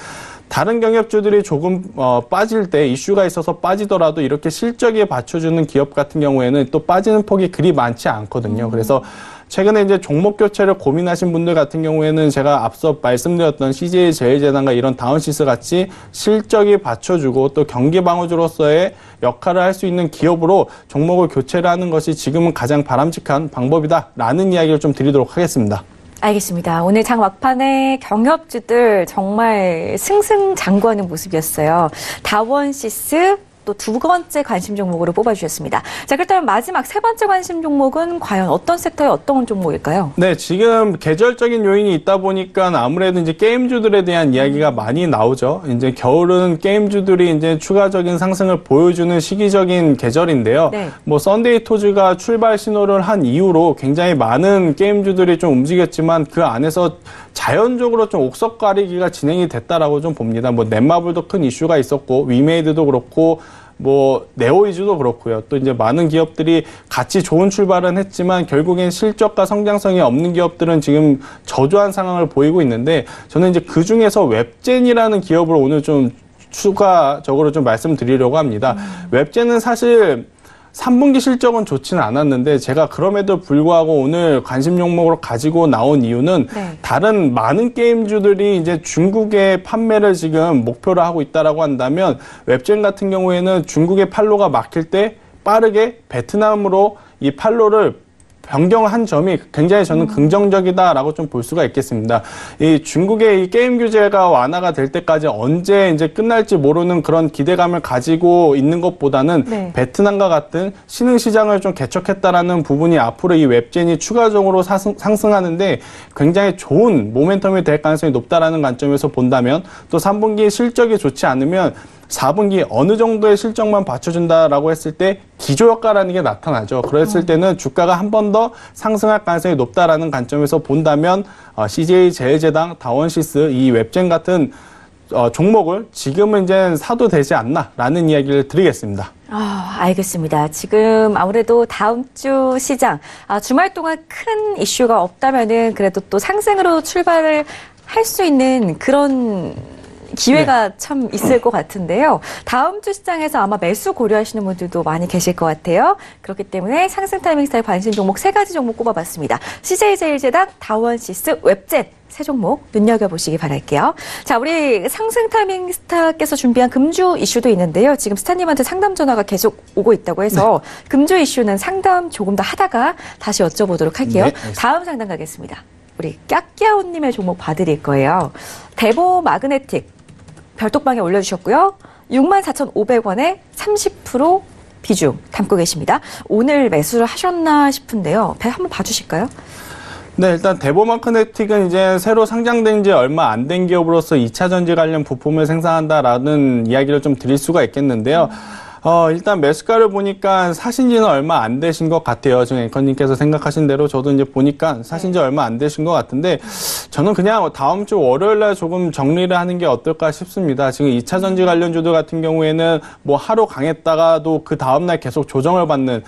다른 경협주들이 조금 빠질 때 이슈가 있어서 빠지더라도 이렇게 실적에 받쳐주는 기업 같은 경우에는 또 빠지는 폭이 그리 많지 않거든요. 그래서 최근에 이제 종목 교체를 고민하신 분들 같은 경우에는 제가 앞서 말씀드렸던 CJ제일제당과 이런 다운시스 같이 실적이 받쳐주고 또 경기 방어주로서의 역할을 할 수 있는 기업으로 종목을 교체를 하는 것이 지금은 가장 바람직한 방법이다라는 이야기를 좀 드리도록 하겠습니다. 알겠습니다. 오늘 장 막판에 경협주들 정말 승승장구하는 모습이었어요. 다원시스 또 두 번째 관심 종목으로 뽑아주셨습니다. 자, 그렇다면 마지막 세 번째 관심 종목은 과연 어떤 섹터의 어떤 종목일까요? 네, 지금 계절적인 요인이 있다 보니까 아무래도 이제 게임주들에 대한 이야기가 많이 나오죠. 이제 겨울은 게임주들이 이제 추가적인 상승을 보여주는 시기적인 계절인데요. 네. 뭐 썬데이 토즈가 출발 신호를 한 이후로 굉장히 많은 게임주들이 좀 움직였지만 그 안에서 자연적으로 좀 옥석 가리기가 진행이 됐다라고 좀 봅니다. 뭐 넷마블도 큰 이슈가 있었고 위메이드도 그렇고 뭐 네오이즈도 그렇고요. 또 이제 많은 기업들이 같이 좋은 출발은 했지만 결국엔 실적과 성장성이 없는 기업들은 지금 저조한 상황을 보이고 있는데 저는 이제 그 중에서 웹젠이라는 기업을 오늘 좀 추가적으로 좀 말씀드리려고 합니다. 웹젠은 사실 3분기 실적은 좋지는 않았는데 제가 그럼에도 불구하고 오늘 관심 종목으로 가지고 나온 이유는 네. 다른 많은 게임주들이 이제 중국의 판매를 지금 목표로 하고 있다라고 한다면 웹젠 같은 경우에는 중국의 판로가 막힐 때 빠르게 베트남으로 이 판로를 변경한 점이 굉장히 저는 긍정적이다라고 좀 볼 수가 있겠습니다. 이 중국의 이 게임 규제가 완화가 될 때까지 언제 이제 끝날지 모르는 그런 기대감을 가지고 있는 것보다는 네. 베트남과 같은 신흥 시장을 좀 개척했다라는 부분이 앞으로 이 웹젠이 추가적으로 상승하는데 굉장히 좋은 모멘텀이 될 가능성이 높다라는 관점에서 본다면 또 3분기 실적이 좋지 않으면 4분기 어느 정도의 실적만 받쳐준다라고 했을 때 기조효과라는 게 나타나죠. 그랬을 때는 주가가 한 번 더 상승할 가능성이 높다라는 관점에서 본다면 CJ제일제당, 다원시스, 이 웹젠 같은 종목을 지금은 이제 사도 되지 않나라는 이야기를 드리겠습니다. 알겠습니다. 지금 아무래도 다음 주 시장, 주말 동안 큰 이슈가 없다면은 그래도 또 상승으로 출발을 할 수 있는 그런 기회가 참 있을 것 같은데요. 다음 주 시장에서 아마 매수 고려하시는 분들도 많이 계실 것 같아요. 그렇기 때문에 상승 타이밍 스타일 관심 종목 세 가지 종목 꼽아봤습니다. CJ제일제당, 다원시스, 웹젠 세 종목 눈여겨보시기 바랄게요. 자, 우리 상승 타이밍 스타께서 준비한 금주 이슈도 있는데요. 지금 스타님한테 상담 전화가 계속 오고 있다고 해서 금주 이슈는 상담 조금 더 하다가 다시 여쭤보도록 할게요. 네, 다음 상담 가겠습니다. 우리 깍기아오님의 종목 봐드릴 거예요. 대보 마그네틱 별톡방에 올려주셨고요. 64,500원에 30% 비중 담고 계십니다. 오늘 매수를 하셨나 싶은데요. 배 한번 봐주실까요? 네, 일단 대보마그네틱은 이제 새로 상장된 지 얼마 안 된 기업으로서 2차 전지 관련 부품을 생산한다라는 이야기를 좀 드릴 수가 있겠는데요. 일단 매수가를 보니까 사신 지는 얼마 안 되신 것 같아요. 지금 앵커님께서 생각하신 대로 저도 이제 보니까 사신 지 얼마 안 되신 것 같은데 저는 그냥 다음 주 월요일 날 조금 정리를 하는 게 어떨까 싶습니다. 지금 2차 전지 관련주들 같은 경우에는 뭐 하루 강했다가도 그 다음 날 계속 조정을 받는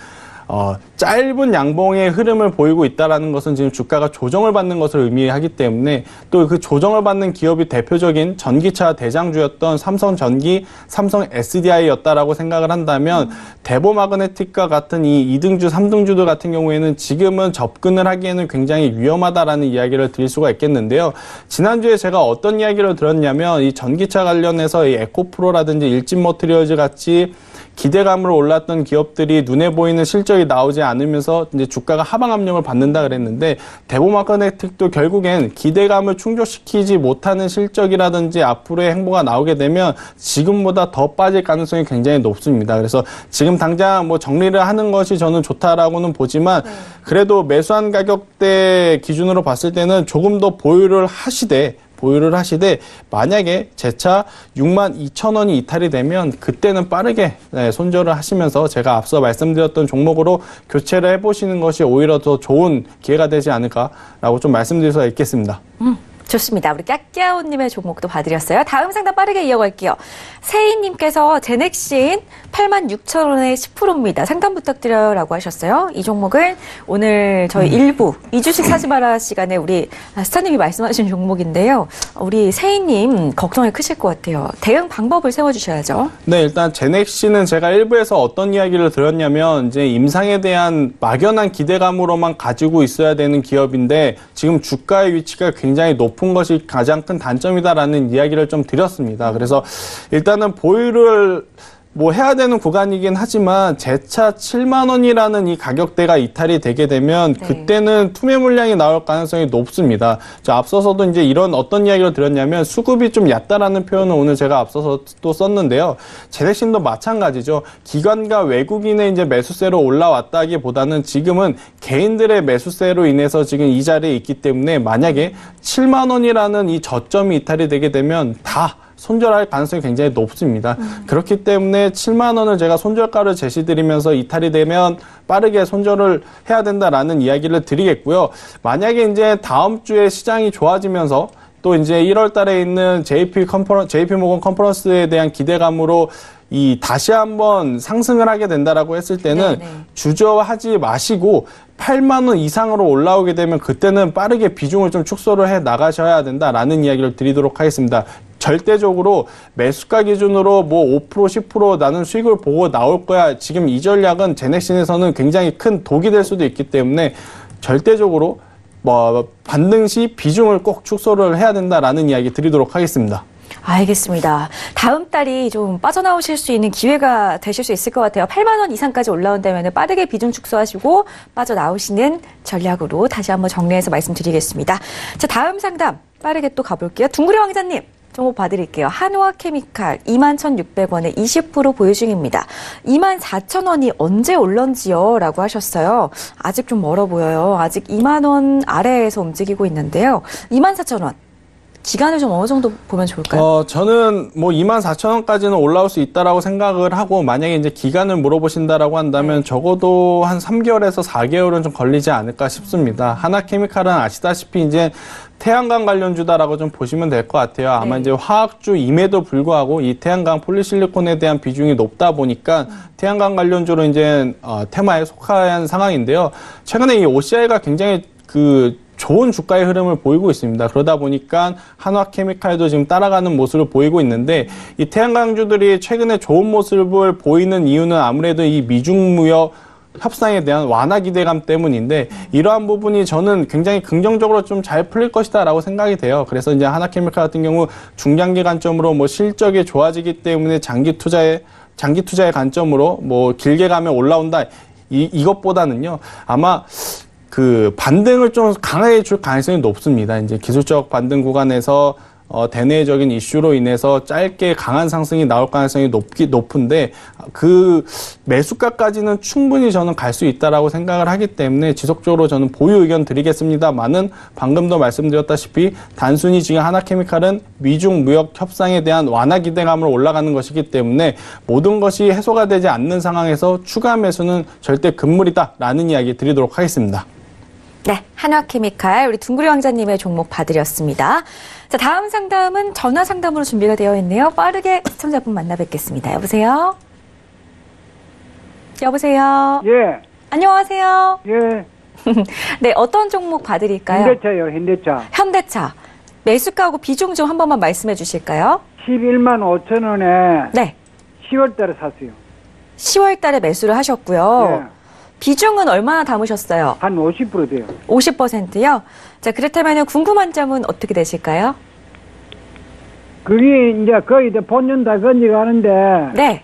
짧은 양봉의 흐름을 보이고 있다는 것은 지금 주가가 조정을 받는 것을 의미하기 때문에 또 그 조정을 받는 기업이 대표적인 전기차 대장주였던 삼성전기, 삼성 SDI였다라고 생각을 한다면 대보마그네틱과 같은 이 2등주, 3등주들 같은 경우에는 지금은 접근을 하기에는 굉장히 위험하다라는 이야기를 드릴 수가 있겠는데요. 지난주에 제가 어떤 이야기를 들었냐면 이 전기차 관련해서 이 에코프로라든지 일진머티리얼즈 같이 기대감으로 올랐던 기업들이 눈에 보이는 실적이 나오지 않으면서 이제 주가가 하방 압력을 받는다 그랬는데 대보마그네틱도 결국엔 기대감을 충족시키지 못하는 실적이라든지 앞으로의 행보가 나오게 되면 지금보다 더 빠질 가능성이 굉장히 높습니다. 그래서 지금 당장 뭐 정리를 하는 것이 저는 좋다라고는 보지만 그래도 매수한 가격대 기준으로 봤을 때는 조금 더 보유를 하시되 만약에 재차 62,000원이 이탈이 되면 그때는 빠르게 손절을 하시면서 제가 앞서 말씀드렸던 종목으로 교체를 해보시는 것이 오히려 더 좋은 기회가 되지 않을까라고 좀 말씀드릴 수가 있겠습니다. 좋습니다. 우리 까끼아오님의 종목도 봐드렸어요. 다음 상담 빠르게 이어갈게요. 세희님께서 제넥신 86,000원에 10%입니다. 상담 부탁드려요 라고 하셨어요. 이 종목은 오늘 저희 일부 이주식 사지 마라 시간에 우리 스타님이 말씀하신 종목인데요. 우리 세희님 걱정이 크실 것 같아요. 대응 방법을 세워주셔야죠. 네, 일단 제넥시는 제가 일부에서 어떤 이야기를 드렸냐면 이제 임상에 대한 막연한 기대감으로만 가지고 있어야 되는 기업인데 지금 주가의 위치가 굉장히 높은 것이 가장 큰 단점이다라는 이야기를 좀 드렸습니다. 그래서 일단은 보유를 해야 되는 구간이긴 하지만 재차 7만 원이라는 이 가격대가 이탈이 되게 되면 그때는 투매 물량이 나올 가능성이 높습니다. 자, 앞서서도 이제 이런 어떤 이야기를 드렸냐면 수급이 좀 얕다라는 표현을 오늘 제가 앞서서 또 썼는데요. 제넥신도 마찬가지죠. 기관과 외국인의 이제 매수세로 올라왔다기보다는 지금은 개인들의 매수세로 인해서 지금 이 자리에 있기 때문에 만약에 7만 원이라는 이 저점이 이탈이 되게 되면 다 손절할 가능성이 굉장히 높습니다. 그렇기 때문에 7만 원을 제가 손절가를 제시드리면서 이탈이 되면 빠르게 손절을 해야 된다라는 이야기를 드리겠고요. 만약에 이제 다음 주에 시장이 좋아지면서 또 이제 1월 달에 있는 JP 모건 컨퍼런스에 대한 기대감으로 다시 한번 상승을 하게 된다라고 했을 때는 주저하지 마시고 8만 원 이상으로 올라오게 되면 그때는 빠르게 비중을 좀 축소를 해 나가셔야 된다라는 이야기를 드리도록 하겠습니다. 절대적으로 매수가 기준으로 5%, 10% 나는 수익을 보고 나올 거야. 지금 이 전략은 제넥신에서는 굉장히 큰 독이 될 수도 있기 때문에 절대적으로 반등 시 비중을 꼭 축소를 해야 된다라는 이야기 드리도록 하겠습니다. 알겠습니다. 다음 달이 좀 빠져나오실 수 있는 기회가 되실 수 있을 것 같아요. 8만 원 이상까지 올라온다면 빠르게 비중 축소하시고 빠져나오시는 전략으로 다시 한번 정리해서 말씀드리겠습니다. 자, 다음 상담 빠르게 또 가볼게요. 둥그레 왕자님. 종목 봐드릴게요. 한화케미칼 21,600원에 20% 보유 중입니다. 24,000원이 언제 올런지요? 라고 하셨어요. 아직 좀 멀어 보여요. 아직 2만 원 아래에서 움직이고 있는데요. 24,000원. 기간을 좀 어느 정도 보면 좋을까요? 저는 24,000원까지는 올라올 수 있다라고 생각을 하고 만약에 이제 기간을 물어보신다라고 한다면 적어도 한 3개월에서 4개월은 좀 걸리지 않을까 싶습니다. 하나케미칼은 아시다시피 이제 태양광 관련주다라고 좀 보시면 될 것 같아요. 아마 이제 화학주임에도 불구하고 이 태양광 폴리실리콘에 대한 비중이 높다 보니까 태양광 관련주로 이제 테마에 속한 상황인데요. 최근에 이 OCI가 굉장히 좋은 주가의 흐름을 보이고 있습니다. 그러다 보니까 한화케미칼도 지금 따라가는 모습을 보이고 있는데 이 태양광주들이 최근에 좋은 모습을 보이는 이유는 아무래도 이 미중 무역 협상에 대한 완화 기대감 때문인데 이러한 부분이 저는 굉장히 긍정적으로 좀 잘 풀릴 것이다라고 생각이 돼요. 그래서 이제 하나케미칼 같은 경우 중장기 관점으로 실적이 좋아지기 때문에 장기 투자의 관점으로 길게 가면 올라온다 이것보다는요 아마 반등을 좀 강하게 줄 가능성이 높습니다. 이제 기술적 반등 구간에서 대내적인 이슈로 인해서 짧게 강한 상승이 나올 가능성이 높은데 매수가까지는 충분히 저는 갈 수 있다라고 생각을 하기 때문에 지속적으로 저는 보유 의견 드리겠습니다만은 방금도 말씀드렸다시피 단순히 지금 하나케미칼은 미중 무역 협상에 대한 완화 기대감으로 올라가는 것이기 때문에 모든 것이 해소가 되지 않는 상황에서 추가 매수는 절대 금물이다라는 이야기 드리도록 하겠습니다. 네, 한화케미칼 우리 둥그리 왕자님의 종목 봐드렸습니다. 자, 다음 상담은 전화 상담으로 준비가 되어 있네요. 빠르게 시청자분 만나 뵙겠습니다. 여보세요? 여보세요? 예. 안녕하세요? 예. 네, 어떤 종목 봐드릴까요? 현대차요, 현대차. 현대차. 매수가하고 비중 좀 한 번만 말씀해 주실까요? 11만 5천 원에 네. 10월 달에 샀어요. 10월 달에 매수를 하셨고요. 예. 비중은 얼마나 담으셨어요? 한 50% 돼요. 50%요? 자, 그렇다면 궁금한 점은 어떻게 되실까요? 그게 이제 거의 본전 다 건져가는데, 네.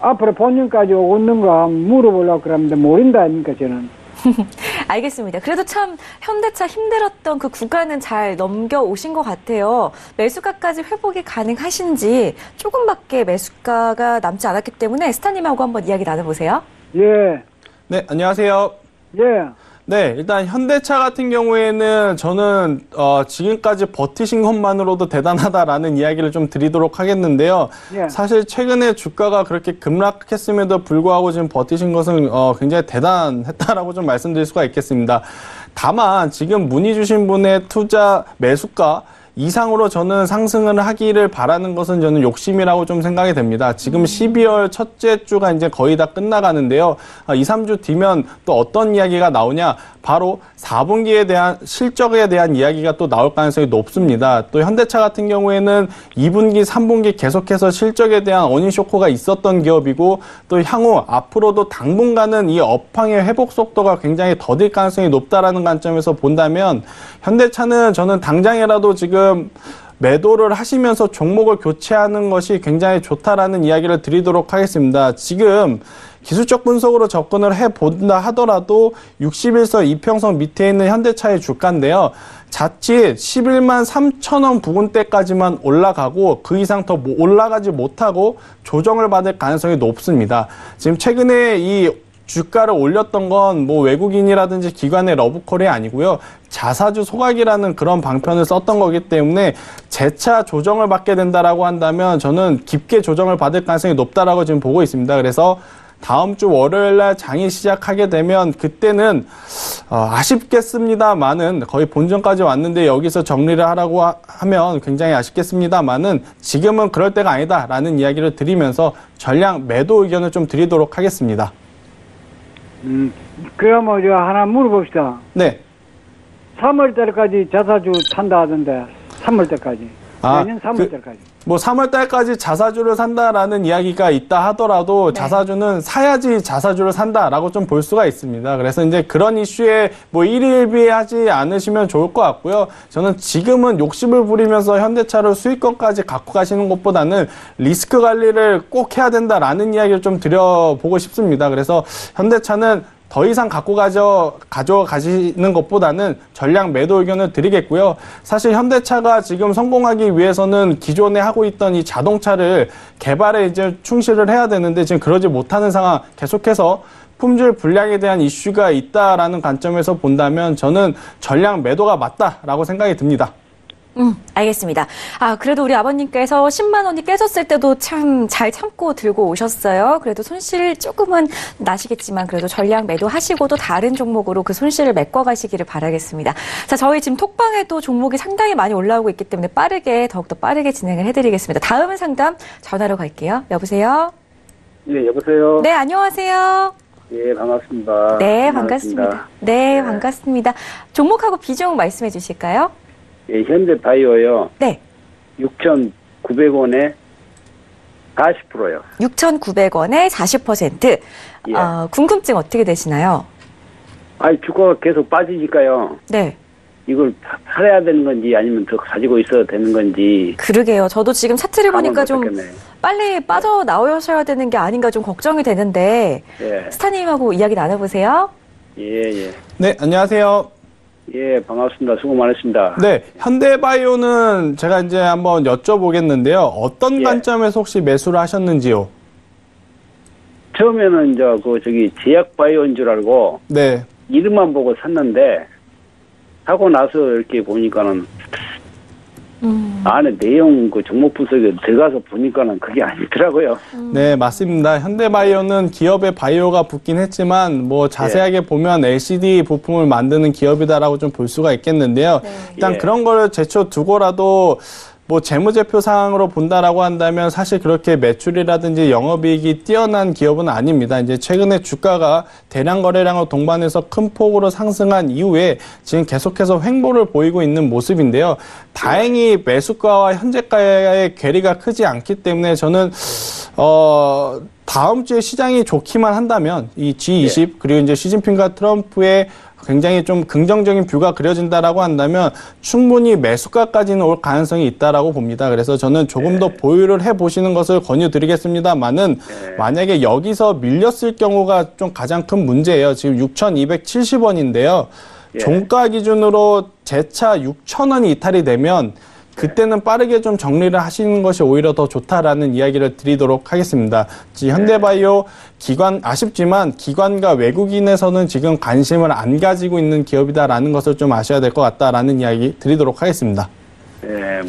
앞으로 본전까지 오고 있는 거 물어보려고 그러는데 모른다 아닙니까, 저는. 알겠습니다. 그래도 참 현대차 힘들었던 그 구간은 잘 넘겨오신 것 같아요. 매수가까지 회복이 가능하신지 조금밖에 매수가가 남지 않았기 때문에 스타님하고 한번 이야기 나눠보세요. 예. 네, 안녕하세요. 예. 네, 일단 현대차 같은 경우에는 저는 지금까지 버티신 것만으로도 대단하다라는 이야기를 좀 드리도록 하겠는데요. 예. 사실 최근에 주가가 그렇게 급락했음에도 불구하고 지금 버티신 것은 굉장히 대단했다라고 좀 말씀드릴 수가 있겠습니다. 다만 지금 문의 주신 분의 투자 매수가 이상으로 저는 상승을 하기를 바라는 것은 저는 욕심이라고 좀 생각이 됩니다. 지금 12월 첫째 주가 이제 거의 다 끝나가는데요. 2, 3주 뒤면 또 어떤 이야기가 나오냐? 바로 4분기에 대한 실적에 대한 이야기가 또 나올 가능성이 높습니다. 또 현대차 같은 경우에는 2분기, 3분기 계속해서 실적에 대한 어닝 쇼크가 있었던 기업이고 또 향후 앞으로도 당분간은 이 업황의 회복 속도가 굉장히 더딜 가능성이 높다라는 관점에서 본다면 현대차는 저는 당장이라도 지금 매도를 하시면서 종목을 교체하는 것이 굉장히 좋다라는 이야기를 드리도록 하겠습니다. 지금 기술적 분석으로 접근을 해본다 하더라도 61선 이평선 밑에 있는 현대차의 주가인데요. 자칫 11만 3천 원 부근대까지만 올라가고 그 이상 더 올라가지 못하고 조정을 받을 가능성이 높습니다. 지금 최근에 이 주가를 올렸던 건 뭐 외국인이라든지 기관의 러브콜이 아니고요. 자사주 소각이라는 그런 방편을 썼던 거기 때문에 재차 조정을 받게 된다라고 한다면 저는 깊게 조정을 받을 가능성이 높다라고 지금 보고 있습니다. 그래서 다음 주 월요일 날 장이 시작하게 되면 그때는 아쉽겠습니다만은 거의 본전까지 왔는데 여기서 정리를 하라고 하면 굉장히 아쉽겠습니다만은 지금은 그럴 때가 아니다라는 이야기를 드리면서 전량 매도 의견을 좀 드리도록 하겠습니다. 그러면 저 하나 물어봅시다. 네. 3월 달까지 자사주 산다 하던데 3월 달까지. 내년 3월 달까지. 뭐 3월 달까지 자사주를 산다라는 이야기가 있다 하더라도 네. 자사주는 사야지 자사주를 산다라고 좀 볼 수가 있습니다. 그래서 이제 그런 이슈에 뭐 일일비하지 않으시면 좋을 것 같고요. 저는 지금은 욕심을 부리면서 현대차를 수익권까지 갖고 가시는 것보다는 리스크 관리를 꼭 해야 된다라는 이야기를 좀 드려보고 싶습니다. 그래서 현대차는 더 이상 갖고 가져가시는 것보다는 전량 매도 의견을 드리겠고요. 사실 현대차가 지금 성공하기 위해서는 기존에 하고 있던 이 자동차를 개발에 이제 충실을 해야 되는데 지금 그러지 못하는 상황 계속해서 품질 불량에 대한 이슈가 있다라는 관점에서 본다면 저는 전량 매도가 맞다라고 생각이 듭니다. 알겠습니다. 그래도 우리 아버님께서 10만 원이 깨졌을 때도 참 잘 참고 들고 오셨어요. 그래도 손실 조금은 나시겠지만 그래도 전량 매도하시고도 다른 종목으로 그 손실을 메꿔가시기를 바라겠습니다. 자, 저희 지금 톡방에도 종목이 상당히 많이 올라오고 있기 때문에 더욱더 빠르게 진행을 해드리겠습니다. 다음 상담 전화로 갈게요. 여보세요? 네, 여보세요? 네, 안녕하세요. 예, 반갑습니다. 네, 반갑습니다. 네, 반갑습니다. 종목하고 비중 말씀해 주실까요? 예, 현대바이오요. 네. 6,900원에 40%요. 6,900원에 40%. 예. 궁금증 어떻게 되시나요? 아니, 주가가 계속 빠지니까요. 네. 이걸 팔아야 되는 건지 아니면 더 가지고 있어도 되는 건지. 그러게요. 저도 지금 차트를 보니까 좀 모르겠네. 빨리 빠져나오셔야 되는 게 아닌가 좀 걱정이 되는데 예. 스타님하고 이야기 나눠보세요. 예. 네, 안녕하세요. 예, 반갑습니다. 수고 많으십니다. 네, 현대바이오는 제가 이제 한번 여쭤보겠는데요. 어떤 예. 관점에서 혹시 매수를 하셨는지요? 처음에는 제약바이오인 줄 알고 네. 이름만 보고 샀는데 사고 나서 이렇게 보니까는 안에 내용 종목 분석에 들어가서 보니까는 그게 아니더라고요. 네, 맞습니다. 현대바이오는 기업의 바이오가 붙긴 했지만 뭐 자세하게 보면 LCD 부품을 만드는 기업이다라고 좀 볼 수가 있겠는데요. 일단 예. 그런 거를 제쳐두고라도 뭐 재무제표 상황으로 본다라고 한다면 사실 그렇게 매출이라든지 영업이익이 뛰어난 기업은 아닙니다. 이제 최근에 주가가 대량 거래량을 동반해서 큰 폭으로 상승한 이후에 지금 계속해서 횡보를 보이고 있는 모습인데요. 다행히 매수가와 현재가의 괴리가 크지 않기 때문에 저는 다음 주에 시장이 좋기만 한다면 이 G20 그리고 이제 시진핑과 트럼프의 굉장히 좀 긍정적인 뷰가 그려진다라고 한다면 충분히 매수가까지는 올 가능성이 있다라고 봅니다. 그래서 저는 조금 더 보유를 해보시는 것을 권유드리겠습니다만은 만약에 여기서 밀렸을 경우가 좀 가장 큰 문제예요. 지금 6,270원인데요. 종가 기준으로 재차 6,000원이 이탈이 되면 그때는 빠르게 좀 정리를 하시는 것이 오히려 더 좋다라는 이야기를 드리도록 하겠습니다. 현대바이오 기관, 아쉽지만 기관과 외국인에서는 지금 관심을 안 가지고 있는 기업이다라는 것을 좀 아셔야 될 것 같다라는 이야기 드리도록 하겠습니다. 예,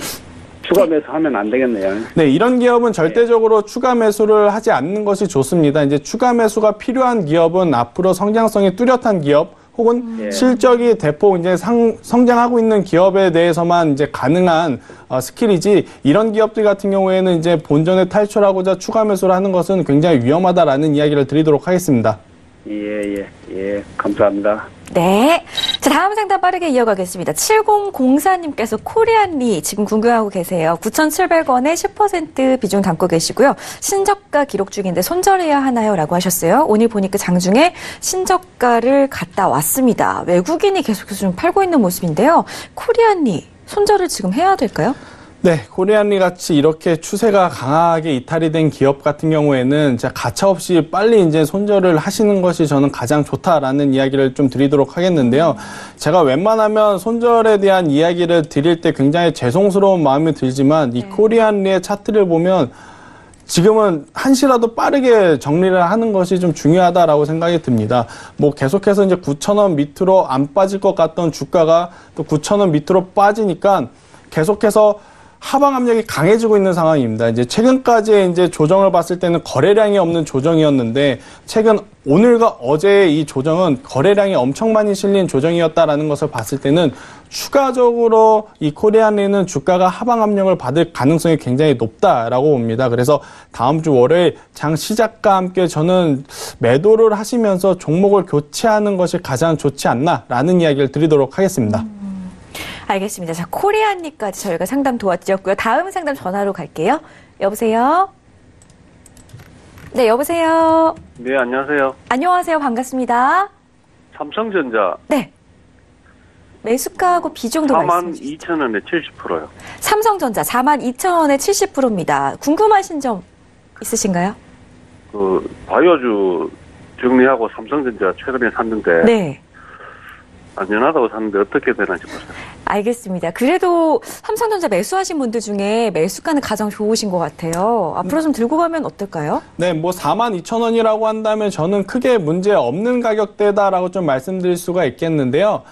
추가 매수하면 안 되겠네요. 네, 이런 기업은 절대적으로 추가 매수를 하지 않는 것이 좋습니다. 이제 추가 매수가 필요한 기업은 앞으로 성장성이 뚜렷한 기업, 혹은 실적이 대폭 이제 성장하고 있는 기업에 대해서만 이제 가능한 스킬이지, 이런 기업들 같은 경우에는 이제 본전에 탈출하고자 추가 매수를 하는 것은 굉장히 위험하다라는 이야기를 드리도록 하겠습니다. 예, 감사합니다. 네. 자, 다음 상담 빠르게 이어가겠습니다. 7004님께서 코리안리 지금 궁금해하고 계세요. 9,700원에 10% 비중 담고 계시고요. 신저가 기록 중인데 손절해야 하나요? 라고 하셨어요. 오늘 보니까 장중에 신저가를 갔다 왔습니다. 외국인이 계속해서 좀 팔고 있는 모습인데요. 코리안리 손절을 지금 해야 될까요? 네, 코리안리 같이 이렇게 추세가 강하게 이탈이 된 기업 같은 경우에는 가차없이 빨리 이제 손절을 하시는 것이 저는 가장 좋다라는 이야기를 좀 드리도록 하겠는데요. 제가 웬만하면 손절에 대한 이야기를 드릴 때 굉장히 죄송스러운 마음이 들지만, 이 코리안리의 차트를 보면 지금은 한시라도 빠르게 정리를 하는 것이 좀 중요하다라고 생각이 듭니다. 뭐 계속해서 이제 9,000원 밑으로 안 빠질 것 같던 주가가 또 9,000원 밑으로 빠지니까 계속해서 하방 압력이 강해지고 있는 상황입니다. 이제 최근까지의 이제 조정을 봤을 때는 거래량이 없는 조정이었는데, 최근 오늘과 어제의 이 조정은 거래량이 엄청 많이 실린 조정이었다라는 것을 봤을 때는 추가적으로 이 코리안리는 주가가 하방 압력을 받을 가능성이 굉장히 높다라고 봅니다. 그래서 다음 주 월요일 장 시작과 함께 저는 매도를 하시면서 종목을 교체하는 것이 가장 좋지 않나라는 이야기를 드리도록 하겠습니다. 알겠습니다. 자, 코리안리까지 저희가 상담 도와드렸고요. 다음 상담 전화로 갈게요. 여보세요? 네, 여보세요? 네, 안녕하세요. 안녕하세요. 반갑습니다. 삼성전자. 네. 매수가하고 비중도 말씀해 주시죠. 42,000원에 70%요. 삼성전자 42,000원에 70%입니다. 궁금하신 점 있으신가요? 바이오주 정리하고 삼성전자 최근에 샀는데. 네. 안전하다고 샀는데 어떻게 되나 싶었어요. 알겠습니다. 그래도 삼성전자 매수하신 분들 중에 매수가는 가장 좋으신 것 같아요. 앞으로 좀 들고 가면 어떨까요? 네, 뭐 42,000원이라고 한다면 저는 크게 문제 없는 가격대다라고 좀 말씀드릴 수가 있겠는데요.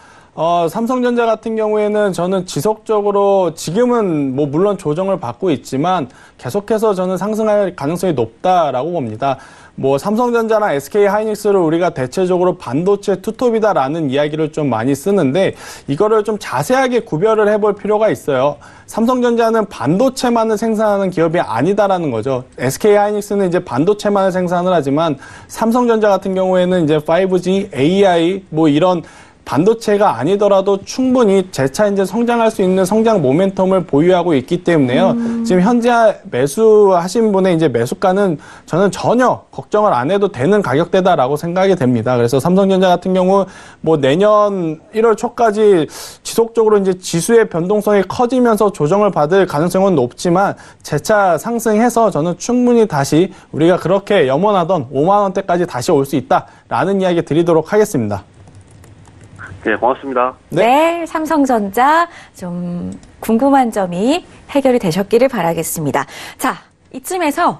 삼성전자 같은 경우에는 저는 지속적으로 지금은 뭐 물론 조정을 받고 있지만 계속해서 저는 상승할 가능성이 높다라고 봅니다. 뭐 삼성전자나 SK하이닉스를 우리가 대체적으로 반도체 투톱이다라는 이야기를 좀 많이 쓰는데, 이거를 좀 자세하게 구별을 해볼 필요가 있어요. 삼성전자는 반도체만을 생산하는 기업이 아니다라는 거죠. SK하이닉스는 이제 반도체만을 생산을 하지만 삼성전자 같은 경우에는 이제 5G, AI 뭐 이런 반도체가 아니더라도 충분히 재차 이제 성장할 수 있는 성장 모멘텀을 보유하고 있기 때문에요. 지금 현재 매수하신 분의 이제 매수가는 저는 전혀 걱정을 안 해도 되는 가격대다라고 생각이 됩니다. 그래서 삼성전자 같은 경우 뭐 내년 1월 초까지 지속적으로 이제 지수의 변동성이 커지면서 조정을 받을 가능성은 높지만 재차 상승해서 저는 충분히 다시 우리가 그렇게 염원하던 5만 원대까지 다시 올 수 있다라는 이야기 드리도록 하겠습니다. 네, 고맙습니다. 네, 삼성전자 좀 궁금한 점이 해결이 되셨기를 바라겠습니다. 자, 이쯤에서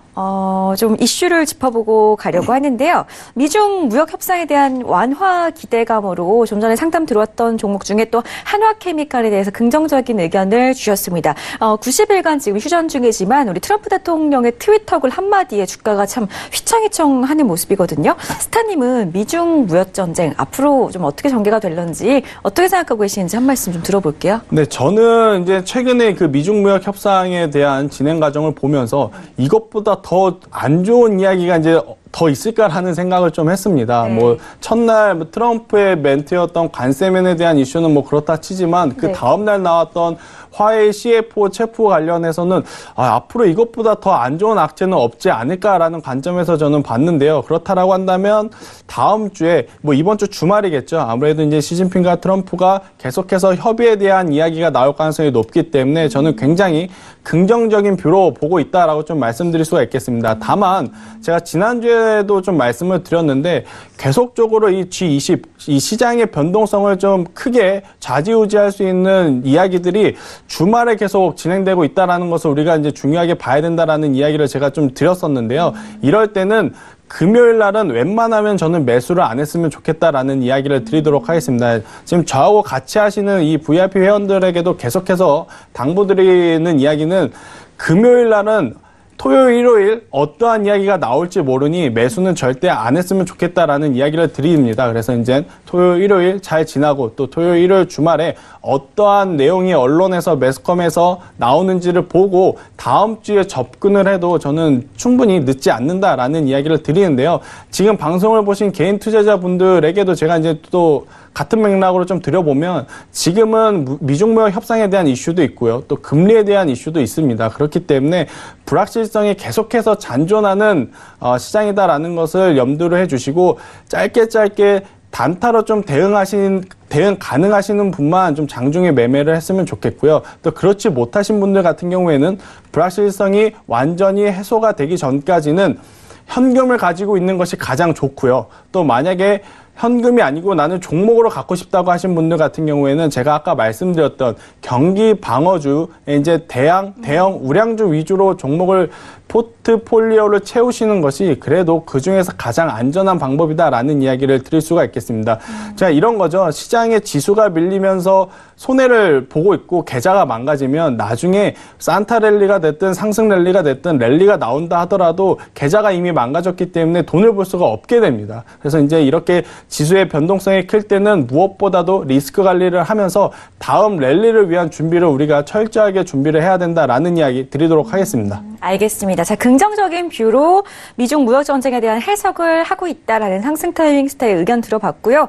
좀 이슈를 짚어보고 가려고 하는데요. 미중 무역 협상에 대한 완화 기대감으로 좀 전에 상담 들어왔던 종목 중에 또 한화케미칼에 대해서 긍정적인 의견을 주셨습니다. 90일간 지금 휴전 중이지만 우리 트럼프 대통령의 트위터글 한마디에 주가가 참 휘청휘청하는 모습이거든요. 스타님은 미중 무역 전쟁 앞으로 좀 어떻게 전개가 될런지 어떻게 생각하고 계시는지 한 말씀 좀 들어볼게요. 네, 저는 이제 최근에 그 미중 무역 협상에 대한 진행 과정을 보면서 이것보다 더 안 좋은 이야기가 이제 더 있을까라는 생각을 좀 했습니다. 뭐 첫날 트럼프의 멘트였던 관세면에 대한 이슈는 뭐 그렇다 치지만 그 다음날 나왔던 화웨이 CFO 체포 관련해서는 앞으로 이것보다 더 안 좋은 악재는 없지 않을까라는 관점에서 저는 봤는데요. 그렇다라고 한다면 다음 주에 뭐 이번 주 주말이겠죠. 아무래도 이제 시진핑과 트럼프가 계속해서 협의에 대한 이야기가 나올 가능성이 높기 때문에 저는 굉장히 긍정적인 뷰로 보고 있다라고 좀 말씀드릴 수가 있겠습니다. 다만 제가 지난주에 전에도 좀 말씀을 드렸는데 계속적으로 이 G20, 이 시장의 변동성을 좀 크게 좌지우지할 수 있는 이야기들이 주말에 계속 진행되고 있다라는 것을 우리가 이제 중요하게 봐야 된다라는 이야기를 제가 좀 드렸었는데요. 이럴 때는 금요일 날은 웬만하면 저는 매수를 안 했으면 좋겠다라는 이야기를 드리도록 하겠습니다. 지금 저하고 같이 하시는 이 VIP 회원들에게도 계속해서 당부드리는 이야기는 금요일 날은 토요일, 일요일 어떠한 이야기가 나올지 모르니 매수는 절대 안 했으면 좋겠다라는 이야기를 드립니다. 그래서 이제 토요일, 일요일 잘 지나고 또 토요일, 일요일 주말에 어떠한 내용이 언론에서 매스컴에서 나오는지를 보고 다음 주에 접근을 해도 저는 충분히 늦지 않는다라는 이야기를 드리는데요. 지금 방송을 보신 개인 투자자분들에게도 제가 이제 또 같은 맥락으로 좀 드려보면 지금은 미중무역 협상에 대한 이슈도 있고요. 또 금리에 대한 이슈도 있습니다. 그렇기 때문에 불확실성이 계속해서 잔존하는 시장이다라는 것을 염두를 해주시고 짧게 단타로 좀 대응 가능하시는 분만 좀 장중에 매매를 했으면 좋겠고요. 또 그렇지 못하신 분들 같은 경우에는 불확실성이 완전히 해소가 되기 전까지는 현금을 가지고 있는 것이 가장 좋고요. 또 만약에 현금이 아니고 나는 종목으로 갖고 싶다고 하신 분들 같은 경우에는 제가 아까 말씀드렸던 경기 방어주, 이제 대형 우량주 위주로 종목을 포트폴리오를 채우시는 것이 그래도 그 중에서 가장 안전한 방법이다라는 이야기를 드릴 수가 있겠습니다. 자, 이런 거죠. 시장의 지수가 밀리면서 손해를 보고 있고 계좌가 망가지면 나중에 산타 랠리가 됐든 상승 랠리가 됐든 랠리가 나온다 하더라도 계좌가 이미 망가졌기 때문에 돈을 벌 수가 없게 됩니다. 그래서 이제 이렇게 지수의 변동성이 클 때는 무엇보다도 리스크 관리를 하면서 다음 랠리를 위한 준비를 우리가 철저하게 준비를 해야 된다라는 이야기 드리도록 하겠습니다. 알겠습니다. 자, 긍정적인 뷰로 미중 무역 전쟁에 대한 해석을 하고 있다라는 상승 타이밍 스타의 의견 들어봤고요.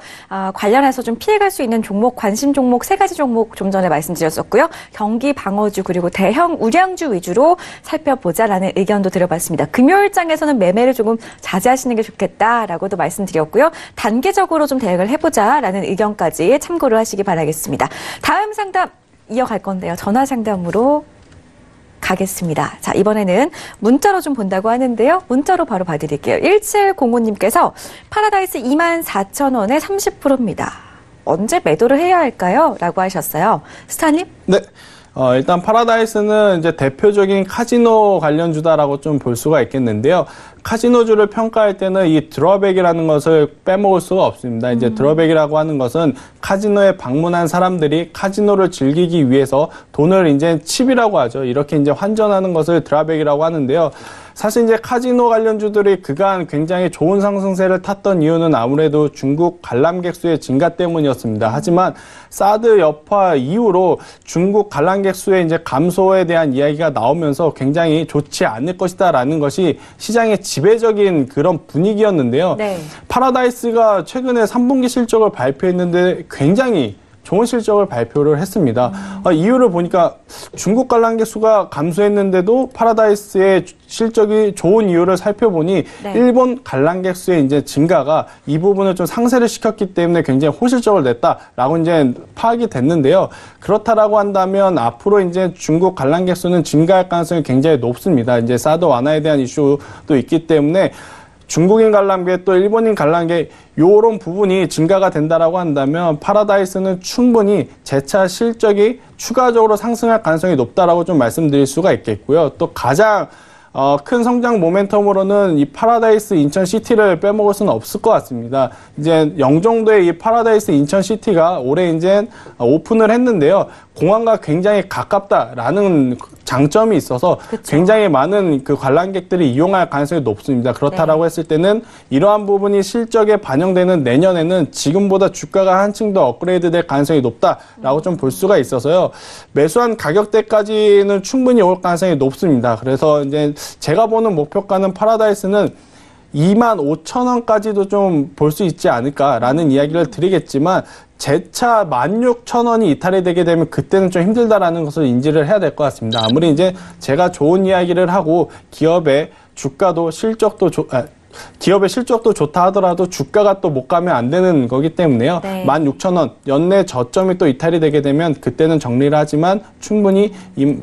관련해서 좀 피해갈 수 있는 종목, 관심 종목 세 가지 종목 좀 전에 말씀드렸었고요. 경기 방어주 그리고 대형 우량주 위주로 살펴보자라는 의견도 들어봤습니다. 금요일장에서는 매매를 조금 자제하시는 게 좋겠다라고도 말씀드렸고요. 단계적으로 좀 대응을 해보자라는 의견까지 참고를 하시기 바라겠습니다. 다음 상담 이어갈 건데요. 전화 상담으로 가겠습니다. 자, 이번에는 문자로 좀 본다고 하는데요. 문자로 바로 봐드릴게요. 1705님께서 파라다이스 24,000원에 30%입니다. 언제 매도를 해야 할까요? 라고 하셨어요. 스타님? 네. 일단 파라다이스는 이제 대표적인 카지노 관련주다라고 좀 볼 수가 있겠는데요. 카지노주를 평가할 때는 이 드로백이라는 것을 빼먹을 수가 없습니다. 이제 드로백이라고 하는 것은 카지노에 방문한 사람들이 카지노를 즐기기 위해서 돈을 이제 칩이라고 하죠. 이렇게 이제 환전하는 것을 드로백이라고 하는데요. 사실 이제 카지노 관련주들이 그간 굉장히 좋은 상승세를 탔던 이유는 아무래도 중국 관람객 수의 증가 때문이었습니다. 하지만 사드 여파 이후로 중국 관람객 수의 이제 감소에 대한 이야기가 나오면서 굉장히 좋지 않을 것이다라는 것이 시장의 지배적인 그런 분위기였는데요. 네. 파라다이스가 최근에 3분기 실적을 발표했는데 굉장히 좋은 실적을 발표를 했습니다. 이유를 보니까 중국 관람객 수가 감소했는데도 파라다이스의 실적이 좋은 이유를 살펴보니 네. 일본 관람객 수의 이제 증가가 이 부분을 좀 상쇄를 시켰기 때문에 굉장히 호실적을 냈다라고 이제 파악이 됐는데요. 그렇다라고 한다면 앞으로 이제 중국 관람객 수는 증가할 가능성이 굉장히 높습니다. 이제 사드 완화에 대한 이슈도 있기 때문에 중국인 관람객 또 일본인 관람객 요런 부분이 증가가 된다라고 한다면 파라다이스는 충분히 재차 실적이 추가적으로 상승할 가능성이 높다라고 좀 말씀드릴 수가 있겠고요. 또 가장 큰 성장 모멘텀으로는 이 파라다이스 인천시티를 빼먹을 수는 없을 것 같습니다. 이제 영종도의 이 파라다이스 인천시티가 올해 이제 오픈을 했는데요. 공항과 굉장히 가깝다라는 장점이 있어서 그쵸. 굉장히 많은 그 관람객들이 이용할 가능성이 높습니다. 그렇다라고 네. 했을 때는 이러한 부분이 실적에 반영되는 내년에는 지금보다 주가가 한층 더 업그레이드 될 가능성이 높다라고 좀 볼 수가 있어서요. 매수한 가격대까지는 충분히 올 가능성이 높습니다. 그래서 이제 제가 보는 목표가는 파라다이스는 25,000원까지도 좀 볼 수 있지 않을까라는 이야기를 드리겠지만 재차 16,000원이 이탈이 되게 되면 그때는 좀 힘들다라는 것을 인지를 해야 될 것 같습니다. 아무리 이제 제가 좋은 이야기를 하고 기업의 주가도 실적도 기업의 실적도 좋다 하더라도 주가가 또 못 가면 안 되는 거기 때문에요. 네. 16,000원 연내 저점이 또 이탈이 되게 되면 그때는 정리를 하지만 충분히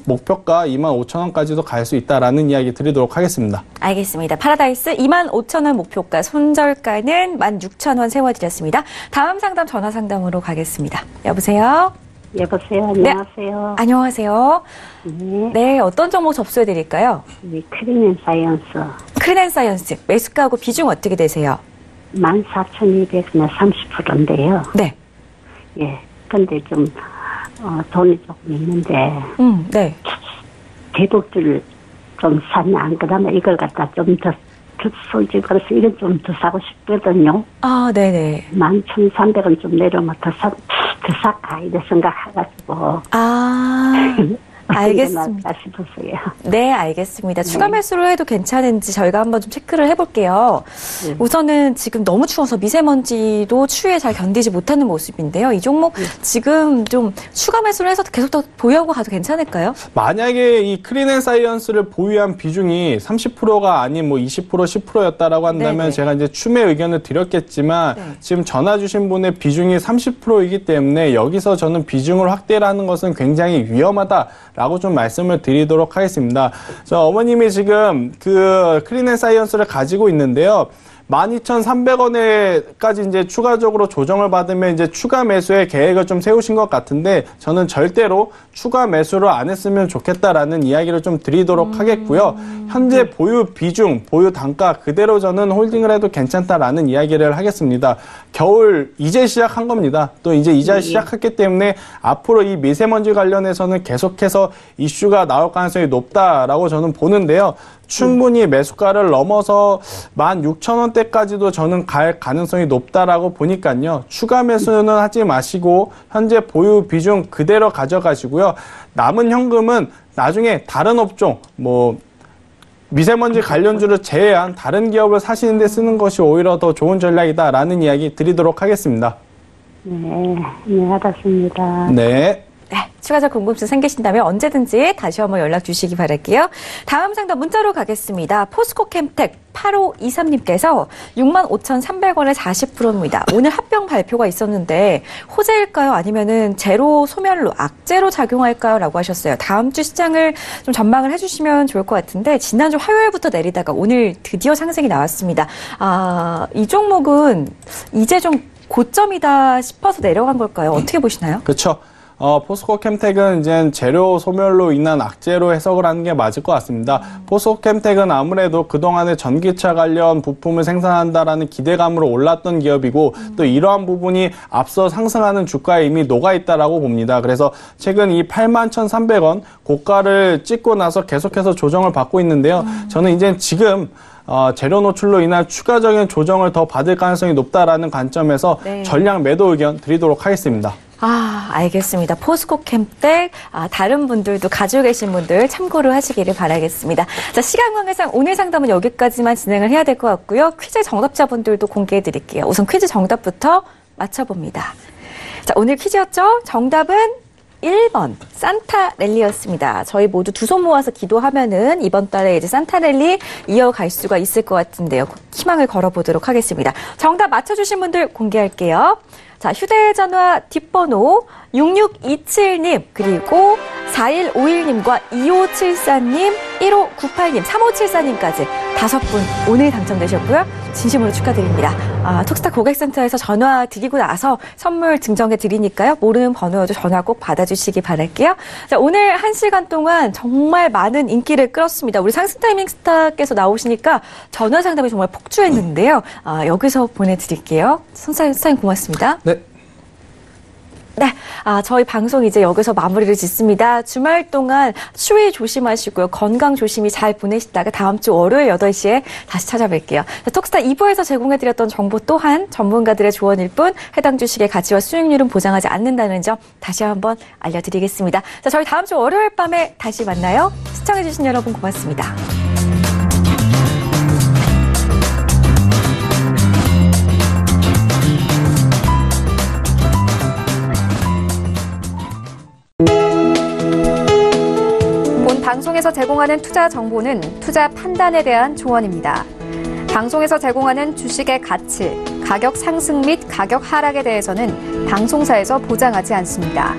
목표가 25,000원까지도 갈 수 있다라는 이야기 드리도록 하겠습니다. 알겠습니다. 파라다이스 25,000원 목표가, 손절가는 16,000원 세워드렸습니다. 다음 상담 전화 상담으로 가겠습니다. 여보세요? 여보세요. 안녕하세요. 안녕하세요. 네. 네, 어떤 종목 접수해드릴까요? 크린앤사이언스 크린앤사이언스 매수가하고 비중 어떻게 되세요? 14,200에 30%인데요. 네. 예. 근데 좀 돈이 조금 있는데 네. 대독주를 좀 사면 안 그러면 이걸 갖다 좀 더 솔직히 그래서 이건 좀 더 사고 싶거든요. 아, 네네. 11,300원 좀 내려면 더 살까 이래 생각해가지고. 아, 알겠습니다. 싶었어요. 네, 알겠습니다. 추가 매수를 해도 괜찮은지 저희가 한번 좀 체크를 해볼게요. 네. 우선은 지금 너무 추워서 미세먼지도 추위에 잘 견디지 못하는 모습인데요. 이 종목 지금 좀 추가 매수를 해서 계속 더 보유하고 가도 괜찮을까요? 만약에 이 크린앤사이언스를 보유한 비중이 30%가 아닌 뭐 20%, 10%였다라고 한다면 네네. 제가 이제 추매 의견을 드렸겠지만 네. 지금 전화 주신 분의 비중이 30%이기 때문에 여기서 저는 비중을 확대를 하는 것은 굉장히 위험하다라고 좀 말씀을 드리도록 하겠습니다. 어머님이 지금 그 크린앤사이언스를 가지고 있는데요. 12,300원에까지 이제 추가적으로 조정을 받으면 이제 추가 매수의 계획을 좀 세우신 것 같은데 저는 절대로 추가 매수를 안 했으면 좋겠다라는 이야기를 좀 드리도록 하겠고요. 현재 보유 비중, 보유 단가 그대로 저는 홀딩을 해도 괜찮다라는 이야기를 하겠습니다. 겨울 이제 시작한 겁니다. 또 이제 시작했기 때문에 앞으로 이 미세먼지 관련해서는 계속해서 이슈가 나올 가능성이 높다라고 저는 보는데요. 충분히 매수가를 넘어서 16,000원대까지도 저는 갈 가능성이 높다라고 보니까요. 추가 매수는 하지 마시고 현재 보유 비중 그대로 가져가시고요. 남은 현금은 나중에 다른 업종, 미세먼지 관련주를 제외한 다른 기업을 사시는 데 쓰는 것이 오히려 더 좋은 전략이다라는 이야기 드리도록 하겠습니다. 네, 알았습니다. 네. 네, 추가적 궁금증 생기신다면 언제든지 다시 한번 연락 주시기 바랄게요. 다음 상담 문자로 가겠습니다. 포스코캠텍 8523님께서 65,300원에 40%입니다. 오늘 합병 발표가 있었는데 호재일까요? 아니면은 제로 소멸로 악재로 작용할까요? 라고 하셨어요. 다음 주 시장을 좀 전망을 해주시면 좋을 것 같은데 지난주 화요일부터 내리다가 오늘 드디어 상승이 나왔습니다. 이 종목은 이제 좀 고점이다 싶어서 내려간 걸까요? 어떻게 보시나요? 그렇죠. 포스코캠텍은 이제 재료 소멸로 인한 악재로 해석을 하는 게 맞을 것 같습니다. 포스코캠텍은 아무래도 그동안에 전기차 관련 부품을 생산한다라는 기대감으로 올랐던 기업이고 또 이러한 부분이 앞서 상승하는 주가에 이미 녹아있다라고 봅니다. 그래서 최근 이 81,300원 고가를 찍고 나서 계속해서 조정을 받고 있는데요. 저는 이제 지금 재료 노출로 인한 추가적인 조정을 더 받을 가능성이 높다라는 관점에서 네. 전략 매도 의견 드리도록 하겠습니다. 알겠습니다. 포스코캠텍, 다른 분들도 가지고 계신 분들 참고를 하시기를 바라겠습니다. 자, 시간 관계상 오늘 상담은 여기까지만 진행을 해야 될 것 같고요. 퀴즈 정답자분들도 공개해 드릴게요. 우선 퀴즈 정답부터 맞춰봅니다. 자, 오늘 퀴즈였죠? 정답은 1번 산타랠리였습니다. 저희 모두 두 손 모아서 기도하면은 이번 달에 이제 산타랠리 이어갈 수가 있을 것 같은데요. 희망을 걸어보도록 하겠습니다. 정답 맞춰주신 분들 공개할게요. 자, 휴대전화 뒷번호 6627님, 그리고 4151님과 2574님, 1598님, 3574님까지 5분 오늘 당첨되셨고요. 진심으로 축하드립니다. 톡스타 고객센터에서 전화 드리고 나서 선물 증정해 드리니까요. 모르는 번호여도 전화 꼭 받아주시기 바랄게요. 자, 오늘 1시간 동안 정말 많은 인기를 끌었습니다. 우리 상승타이밍 스타께서 나오시니까 전화 상담이 정말 폭주했는데요. 여기서 보내드릴게요. 선생님 고맙습니다. 네. 네, 저희 방송 이제 여기서 마무리를 짓습니다. 주말 동안 추위 조심하시고요. 건강 조심히 잘 보내시다가 다음 주 월요일 8시에 다시 찾아뵐게요. 자, 톡스타 2부에서 제공해드렸던 정보 또한 전문가들의 조언일 뿐 해당 주식의 가치와 수익률은 보장하지 않는다는 점 다시 한번 알려드리겠습니다. 자, 저희 다음 주 월요일 밤에 다시 만나요. 시청해주신 여러분 고맙습니다. 방송에서 제공하는 투자 정보는 투자 판단에 대한 조언입니다. 방송에서 제공하는 주식의 가치, 가격 상승 및 가격 하락에 대해서는 방송사에서 보장하지 않습니다.